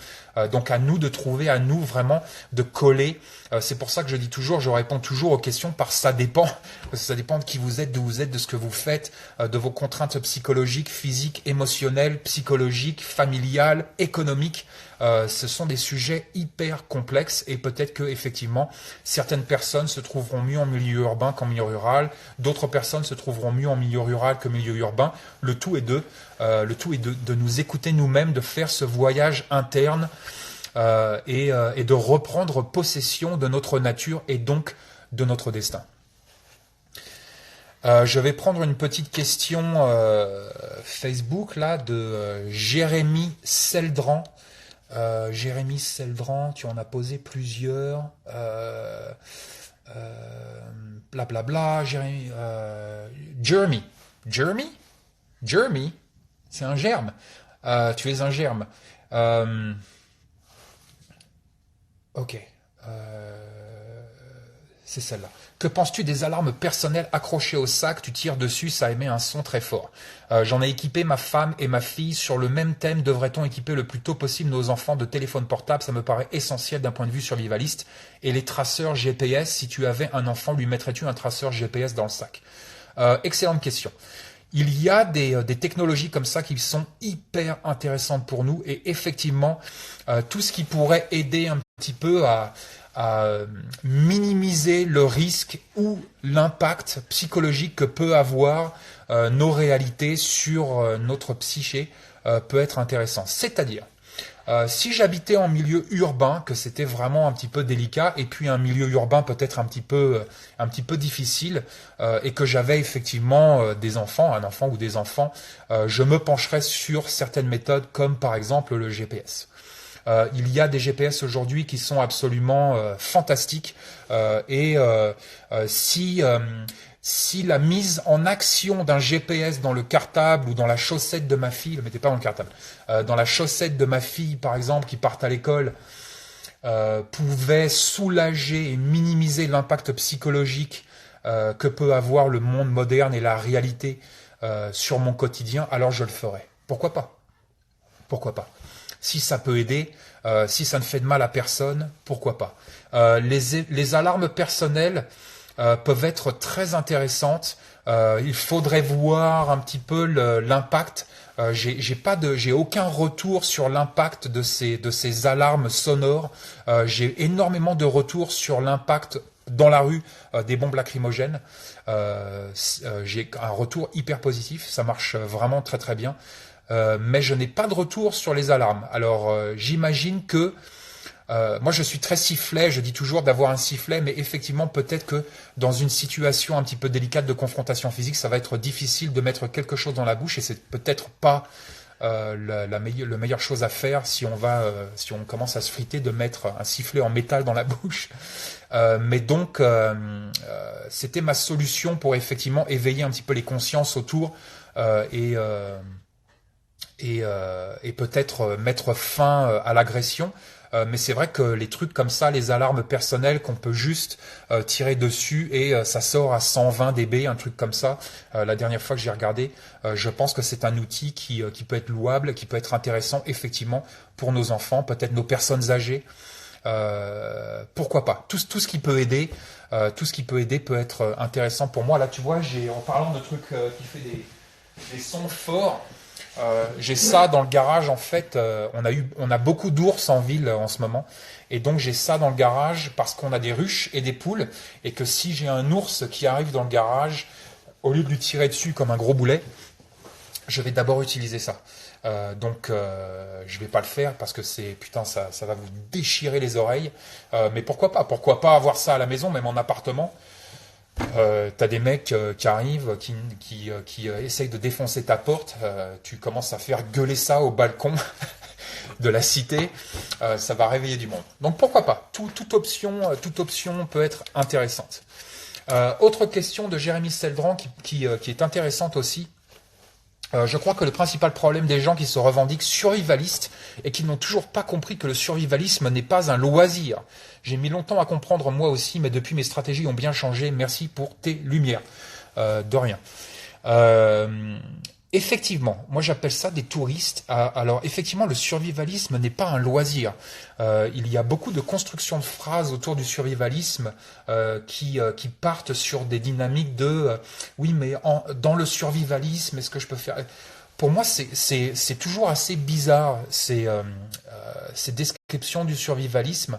Donc à nous de trouver, à nous vraiment de coller. C'est pour ça que je dis toujours, je réponds toujours aux questions par ça dépend. Parce que ça dépend de qui vous êtes, d'où vous êtes, de ce que vous faites, de vos contraintes psychologiques, physiques, émotionnelles, psychologiques, familiales, économiques. Ce sont des sujets hyper complexes et peut-être que effectivement certaines personnes se trouveront mieux en milieu urbain qu'en milieu rural, d'autres personnes se trouveront mieux en milieu rural que milieu urbain. Le tout est de nous écouter nous-mêmes, de faire ce voyage interne et de reprendre possession de notre nature et donc de notre destin. Je vais prendre une petite question Facebook là de Jérémy Seldran. Jérémy Seldran, tu en as posé plusieurs. Blablabla. Jeremy. Jeremy, c'est un germe. Tu es un germe. Ok. C'est celle-là. Que penses-tu des alarmes personnelles accrochées au sac? Tu tires dessus, ça émet un son très fort. J'en ai équipé ma femme et ma fille sur le même thème. Devrait-on équiper le plus tôt possible nos enfants de téléphones portables? Ça me paraît essentiel d'un point de vue survivaliste. Et les traceurs GPS, si tu avais un enfant, lui mettrais-tu un traceur GPS dans le sac? Excellente question. Il y a des technologies comme ça qui sont hyper intéressantes pour nous et effectivement, tout ce qui pourrait aider un petit peu à minimiser le risque ou l'impact psychologique que peut avoir nos réalités sur notre psyché peut être intéressant. C'est-à-dire, si j'habitais en milieu urbain, que c'était vraiment un petit peu délicat, et puis un milieu urbain peut-être un petit peu difficile, et que j'avais effectivement des enfants, un enfant ou des enfants, je me pencherais sur certaines méthodes comme par exemple le GPS. Il y a des GPS aujourd'hui qui sont absolument fantastiques si la mise en action d'un GPS dans le cartable ou dans la chaussette de ma fille, ne mettez pas dans le cartable, dans la chaussette de ma fille par exemple qui part à l'école, pouvait soulager et minimiser l'impact psychologique que peut avoir le monde moderne et la réalité sur mon quotidien, alors je le ferai. Pourquoi pas? Pourquoi pas? Si ça peut aider, si ça ne fait de mal à personne, pourquoi pas? Les alarmes personnelles peuvent être très intéressantes. Il faudrait voir un petit peu l'impact. J'ai aucun retour sur l'impact de ces alarmes sonores. J'ai énormément de retours sur l'impact dans la rue des bombes lacrymogènes. J'ai un retour hyper positif. Ça marche vraiment très très bien. Mais je n'ai pas de retour sur les alarmes. Alors j'imagine que moi je suis très sifflet, je dis toujours d'avoir un sifflet, mais effectivement peut-être que dans une situation un petit peu délicate de confrontation physique, ça va être difficile de mettre quelque chose dans la bouche et c'est peut-être pas le meilleure chose à faire si si on commence à se friter, de mettre un sifflet en métal dans la bouche. Mais donc, c'était ma solution pour effectivement éveiller un petit peu les consciences autour euh, et, euh, et peut-être mettre fin à l'agression. Mais c'est vrai que les trucs comme ça, les alarmes personnelles qu'on peut juste tirer dessus et ça sort à 120 dB, un truc comme ça. La dernière fois que j'ai regardé, je pense que c'est un outil qui peut être louable, qui peut être intéressant effectivement pour nos enfants, peut-être nos personnes âgées. Pourquoi pas? Tout ce qui peut aider, tout ce qui peut aider peut être intéressant pour moi. Là, tu vois, en parlant de trucs qui fait des sons forts. J'ai ça dans le garage en fait. On a beaucoup d'ours en ville en ce moment, et donc j'ai ça dans le garage parce qu'on a des ruches et des poules, et que si j'ai un ours qui arrive dans le garage, au lieu de lui tirer dessus comme un gros boulet, je vais d'abord utiliser ça. Donc je vais pas le faire parce que c'est putain ça va vous déchirer les oreilles. Mais pourquoi pas? Pourquoi pas avoir ça à la maison, même en appartement? T'as des mecs qui arrivent, qui essayent de défoncer ta porte. Tu commences à faire gueuler ça au balcon de la cité. Ça va réveiller du monde. Donc pourquoi pas? Toute option peut être intéressante. Autre question de Jérémy Seldran qui est intéressante aussi. Je crois que le principal problème des gens qui se revendiquent survivalistes et qui n'ont toujours pas compris que le survivalisme n'est pas un loisir. J'ai mis longtemps à comprendre moi aussi, mais depuis mes stratégies ont bien changé. Merci pour tes lumières. De rien. Euh, Effectivement, moi j'appelle ça des touristes. Alors effectivement, le survivalisme n'est pas un loisir. Il y a beaucoup de constructions de phrases autour du survivalisme qui partent sur des dynamiques de oui, mais dans le survivalisme, est-ce que je peux faire? Pour moi, c'est toujours assez bizarre ces descriptions du survivalisme.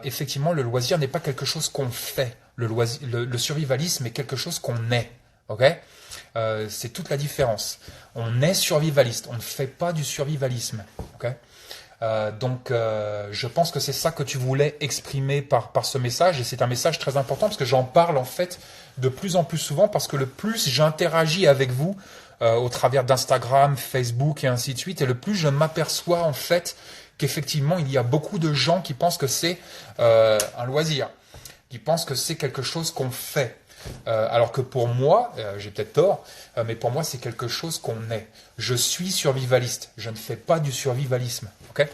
Effectivement, le loisir n'est pas quelque chose qu'on fait. Le survivalisme est quelque chose qu'on est. Ok? C'est toute la différence. On est survivaliste, on ne fait pas du survivalisme. Okay, donc, je pense que c'est ça que tu voulais exprimer par ce message, et c'est un message très important parce que j'en parle en fait de plus en plus souvent, parce que le plus j'interagis avec vous au travers d'Instagram, Facebook et ainsi de suite, et le plus je m'aperçois en fait qu'effectivement il y a beaucoup de gens qui pensent que c'est un loisir, qui pensent que c'est quelque chose qu'on fait. Alors que pour moi, j'ai peut-être tort, mais pour moi c'est quelque chose qu'on est. Je suis survivaliste, je ne fais pas du survivalisme. Ok?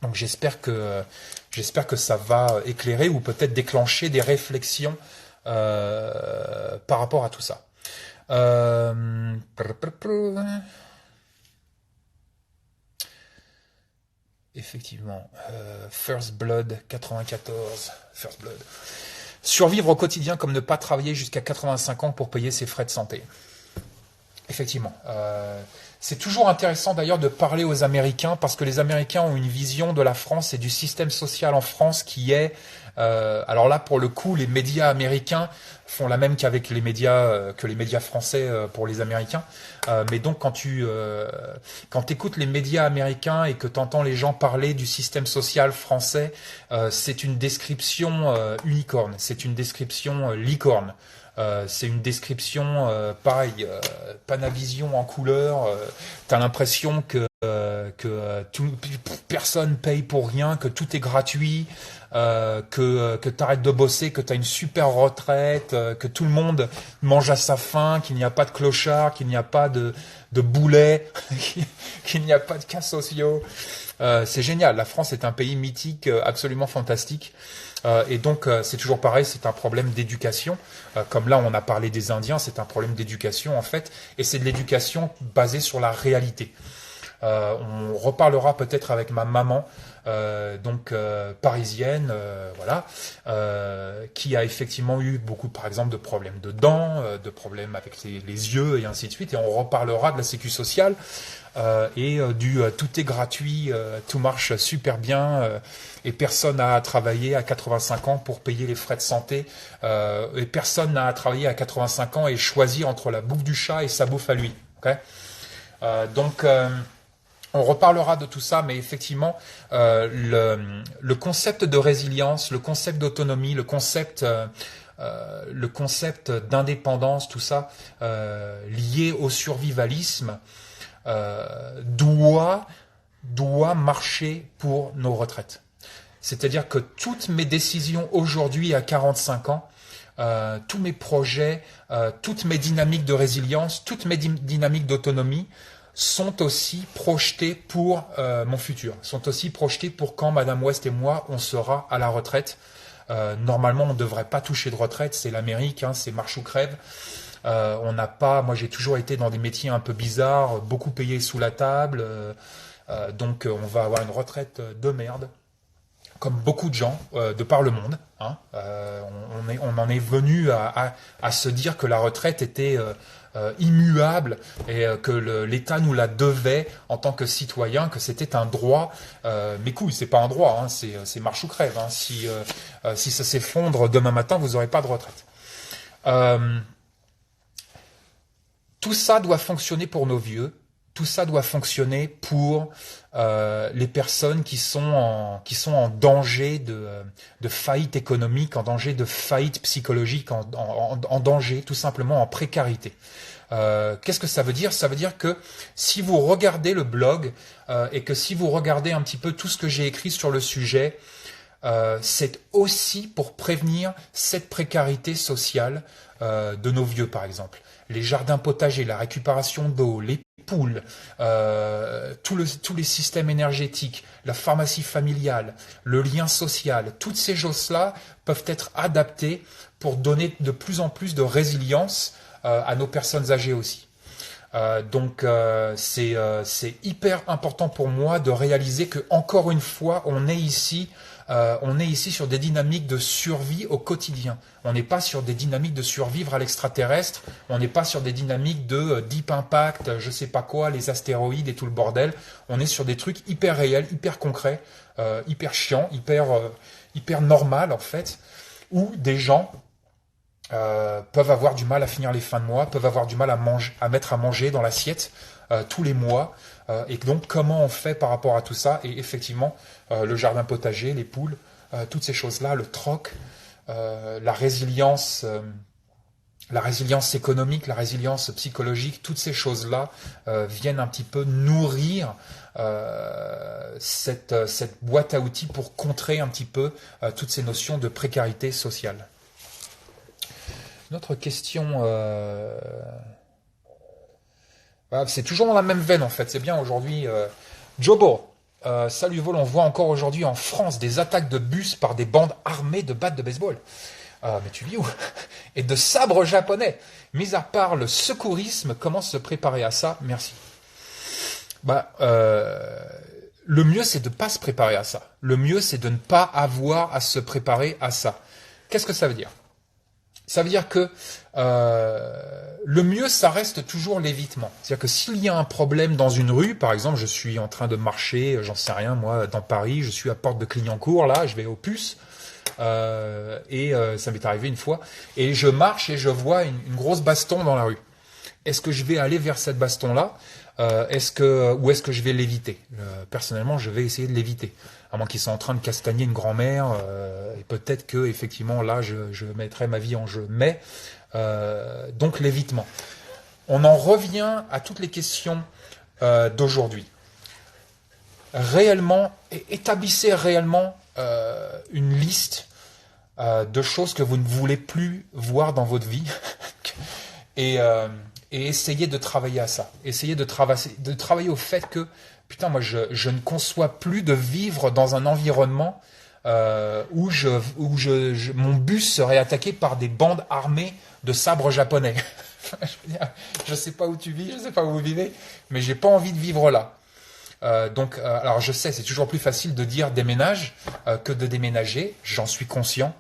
Donc j'espère que ça va éclairer ou peut-être déclencher des réflexions par rapport à tout ça. Euh, Effectivement, First Blood 94, First Blood. Survivre au quotidien comme ne pas travailler jusqu'à 85 ans pour payer ses frais de santé. Effectivement. C'est toujours intéressant d'ailleurs de parler aux Américains, parce que les Américains ont une vision de la France et du système social en France qui est... alors là, pour le coup, les médias américains font la même qu'avec les médias français pour les Américains. Mais donc quand écoutes les médias américains et que tu entends les gens parler du système social français, c'est une description unicorne, c'est une description licorne. C'est une description pareil, Panavision en couleur. T'as l'impression que personne paye pour rien, que tout est gratuit, que t'arrêtes de bosser, que t'as une super retraite, que tout le monde mange à sa faim, qu'il n'y a pas de clochard, qu'il n'y a pas de boulets, qu'il n'y a pas de cas sociaux. C'est génial. La France est un pays mythique, absolument fantastique. Et donc c'est toujours pareil, c'est un problème d'éducation. Comme là on a parlé des Indiens, c'est un problème d'éducation en fait, et c'est de l'éducation basée sur la réalité. On reparlera peut-être avec ma maman, parisienne, voilà, qui a effectivement eu beaucoup, par exemple, de problèmes de dents, de problèmes avec les yeux et ainsi de suite. Et on reparlera de la sécu sociale et du tout est gratuit, tout marche super bien et personne n'a à travailler à 85 ans pour payer les frais de santé et personne n'a à travailler à 85 ans et choisir entre la bouffe du chat et sa bouffe à lui. Okay, on reparlera de tout ça, mais effectivement, le concept de résilience, le concept d'autonomie, le concept d'indépendance, tout ça, lié au survivalisme, doit marcher pour nos retraites. C'est-à-dire que toutes mes décisions aujourd'hui à 45 ans, tous mes projets, toutes mes dynamiques de résilience, toutes mes dynamiques d'autonomie sont aussi projetées pour mon futur, sont aussi projetées pour quand Madame West et moi, on sera à la retraite. Normalement, on ne devrait pas toucher de retraite, c'est l'Amérique, hein, c'est marche ou crève. On n'a pas, moi j'ai toujours été dans des métiers un peu bizarres, beaucoup payés sous la table, donc on va avoir une retraite de merde, comme beaucoup de gens de par le monde. Hein. On en est venu à se dire que la retraite était immuable et que l'État nous la devait en tant que citoyen, que c'était un droit. Mais couilles, c'est pas un droit, hein, c'est marche ou crève. Hein. Si ça s'effondre demain matin, vous n'aurez pas de retraite. Tout ça doit fonctionner pour nos vieux. Tout ça doit fonctionner pour les personnes qui sont en danger de faillite économique, en danger de faillite psychologique, en danger tout simplement en précarité. Qu'est-ce que ça veut dire? Ça veut dire que si vous regardez le blog et que si vous regardez un petit peu tout ce que j'ai écrit sur le sujet, c'est aussi pour prévenir cette précarité sociale de nos vieux, par exemple. Les jardins potagers, la récupération d'eau, les poules, tous les systèmes énergétiques, la pharmacie familiale, le lien social, toutes ces choses-là peuvent être adaptées pour donner de plus en plus de résilience à nos personnes âgées aussi. Donc c'est hyper important pour moi de réaliser que encore une fois on est ici sur des dynamiques de survie au quotidien. On n'est pas sur des dynamiques de survivre à l'extraterrestre. On n'est pas sur des dynamiques de deep impact, je sais pas quoi, les astéroïdes et tout le bordel. On est sur des trucs hyper réels, hyper concrets, hyper chiants, hyper normal en fait, où des gens peuvent avoir du mal à finir les fins de mois, peuvent avoir du mal à mettre à manger dans l'assiette tous les mois. Et donc, comment on fait par rapport à tout ça? Et effectivement, le jardin potager, les poules, toutes ces choses-là, le troc, la résilience économique, la résilience psychologique, toutes ces choses-là viennent un petit peu nourrir cette boîte à outils pour contrer un petit peu toutes ces notions de précarité sociale. Une autre question, c'est toujours dans la même veine en fait, c'est bien aujourd'hui. Jobo, salut Vol, on voit encore aujourd'hui en France des attaques de bus par des bandes armées de battes de baseball. Mais tu vis où? Et de sabres japonais. Mis à part le secourisme, comment se préparer à ça? Merci. Le mieux c'est de ne pas se préparer à ça. Le mieux c'est de ne pas avoir à se préparer à ça. Qu'est-ce que ça veut dire? Ça veut dire que le mieux, ça reste toujours l'évitement. C'est-à-dire que s'il y a un problème dans une rue, par exemple, je suis en train de marcher, j'en sais rien, moi, dans Paris, je suis à Porte de Clignancourt, là, je vais aux Puces, ça m'est arrivé une fois, et je marche et je vois une grosse baston dans la rue. Est-ce que je vais aller vers cette baston-là ou est-ce que je vais l'éviter? Personnellement, je vais essayer de l'éviter. À moins qu'ils soient en train de castagner une grand-mère, et peut-être que effectivement là, je mettrai ma vie en jeu. Mais donc l'évitement. On en revient à toutes les questions d'aujourd'hui. Réellement, établissez réellement une liste de choses que vous ne voulez plus voir dans votre vie et essayez de travailler à ça. Essayez de travailler au fait que, putain, moi, je ne conçois plus de vivre dans un environnement où mon bus serait attaqué par des bandes armées de sabres japonais. Je sais pas où tu vis, je sais pas où vous vivez, mais j'ai pas envie de vivre là. Alors je sais, c'est toujours plus facile de dire déménage que de déménager. J'en suis conscient.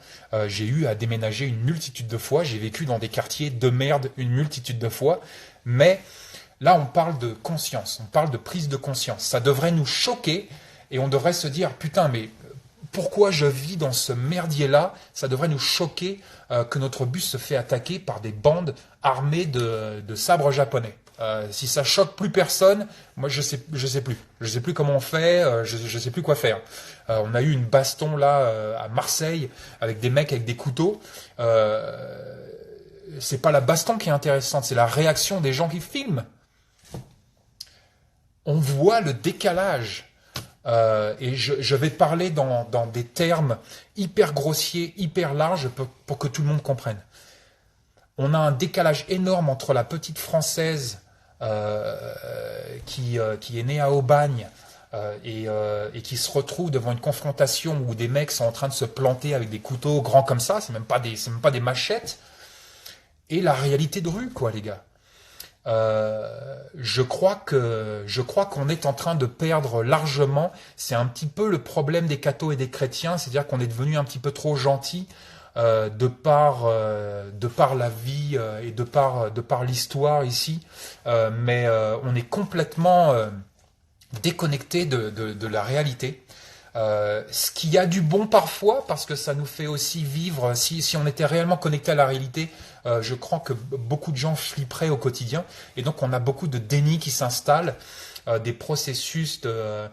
J'ai eu à déménager une multitude de fois. J'ai vécu dans des quartiers de merde une multitude de fois. Mais là, on parle de conscience. On parle de prise de conscience. Ça devrait nous choquer et on devrait se dire putain, mais pourquoi je vis dans ce merdier-là? Ça devrait nous choquer que notre bus se fait attaquer par des bandes armées de sabres japonais. Si ça choque plus personne, moi je sais plus comment on fait, je sais plus quoi faire. On a eu une baston là à Marseille avec des mecs avec des couteaux. C'est pas la baston qui est intéressante, c'est la réaction des gens qui filment. on voit le décalage. Et je vais parler dans des termes hyper grossiers, hyper larges pour que tout le monde comprenne. On a un décalage énorme entre la petite Française qui est née à Aubagne et qui se retrouve devant une confrontation où des mecs sont en train de se planter avec des couteaux grands comme ça, c'est même pas des machettes, et la réalité de rue, quoi, les gars. Je crois qu'on est en train de perdre largement. C'est un petit peu le problème des cathos et des chrétiens, c'est-à-dire qu'on est devenu un petit peu trop gentil de par la vie et de par l'histoire ici, mais on est complètement déconnecté de la réalité. Ce qui a du bon parfois, parce que ça nous fait aussi vivre, si on était réellement connecté à la réalité, je crois que beaucoup de gens flipperaient au quotidien, et donc on a beaucoup de déni qui s'installe, des processus de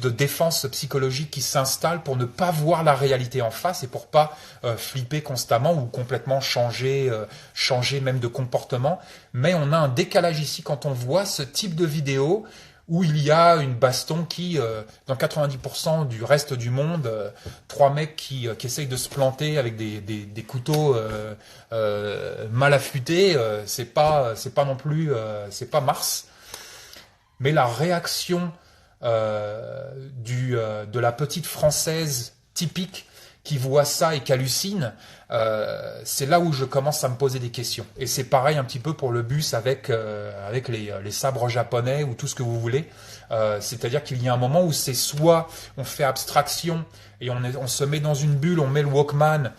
défense psychologique qui s'installent pour ne pas voir la réalité en face et pour pas flipper constamment ou complètement changer même de comportement. Mais on a un décalage ici quand on voit ce type de vidéo où il y a une baston qui, dans 90% du reste du monde, trois mecs qui essayent de se planter avec des couteaux mal affûtés, c'est pas non plus, c'est pas Mars. Mais la réaction de la petite Française typique qui voit ça et qui hallucine, c'est là où je commence à me poser des questions. Et c'est pareil un petit peu pour le bus avec les sabres japonais ou tout ce que vous voulez. C'est-à-dire qu'il y a un moment où c'est soit on fait abstraction et on se met dans une bulle, on met le Walkman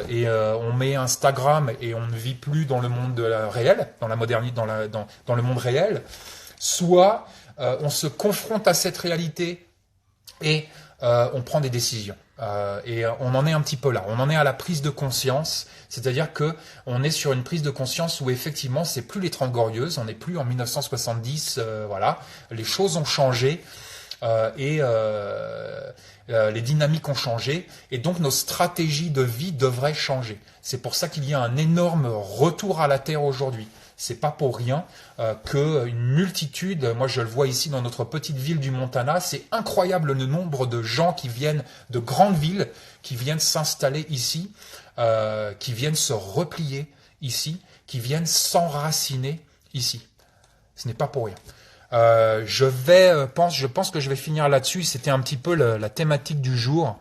et on met Instagram et on ne vit plus dans le monde réel, dans la modernité, dans le monde réel. Soit on se confronte à cette réalité et on prend des décisions. Et on en est un petit peu là. On en est à la prise de conscience, c'est-à-dire que on est sur une prise de conscience où effectivement c'est plus les 30 glorieuses, on n'est plus en 1970, voilà, les choses ont changé et les dynamiques ont changé et donc nos stratégies de vie devraient changer. C'est pour ça qu'il y a un énorme retour à la terre aujourd'hui. C'est pas pour rien qu'une multitude, moi je le vois ici dans notre petite ville du Montana, c'est incroyable le nombre de gens qui viennent de grandes villes, qui viennent s'installer ici, qui viennent se replier ici, qui viennent s'enraciner ici. Ce n'est pas pour rien. Je pense que je vais finir là-dessus. C'était un petit peu la thématique du jour.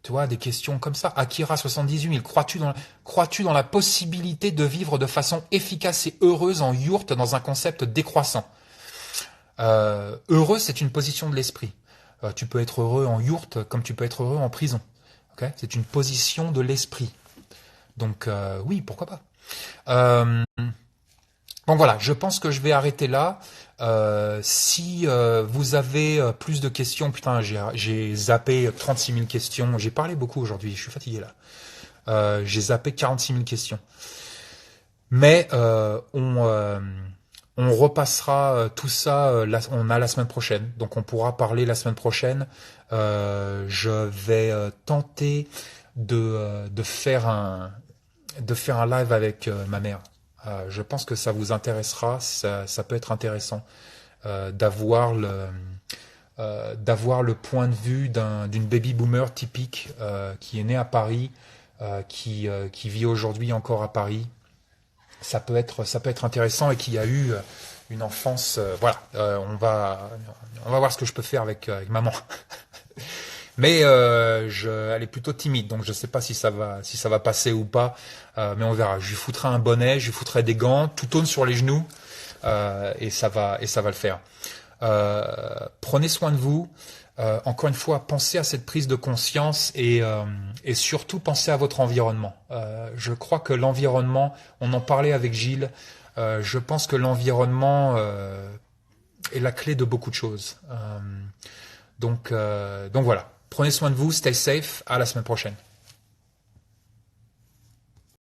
Tu vois, des questions comme ça. Akira78, crois-tu dans la possibilité de vivre de façon efficace et heureuse en yourte dans un concept décroissant? Heureux, c'est une position de l'esprit. Tu peux être heureux en yourte comme tu peux être heureux en prison. Okay, c'est une position de l'esprit. Donc oui, pourquoi pas. Bon voilà, je pense que je vais arrêter là. Si vous avez plus de questions, putain, j'ai zappé 36 000 questions. J'ai parlé beaucoup aujourd'hui, je suis fatigué là. J'ai zappé 46 000 questions. Mais on repassera tout ça, on a la semaine prochaine. Donc on pourra parler la semaine prochaine. Je vais tenter de faire un live avec ma mère. Je pense que ça vous intéressera, ça peut être intéressant d'avoir le point de vue d'une baby boomer typique qui est née à Paris, qui vit aujourd'hui encore à Paris. Ça peut être intéressant et qui a eu une enfance. Voilà, on va voir ce que je peux faire avec maman. Mais elle est plutôt timide, donc je sais pas si ça va passer ou pas, mais on verra. Je lui foutrai un bonnet, je lui foutrai des gants, tout tourne sur les genoux, et ça va le faire. Prenez soin de vous. Encore une fois, pensez à cette prise de conscience et surtout pensez à votre environnement. Je crois que l'environnement, on en parlait avec Gilles. Je pense que l'environnement est la clé de beaucoup de choses. Donc voilà. Prenez soin de vous, stay safe, à la semaine prochaine.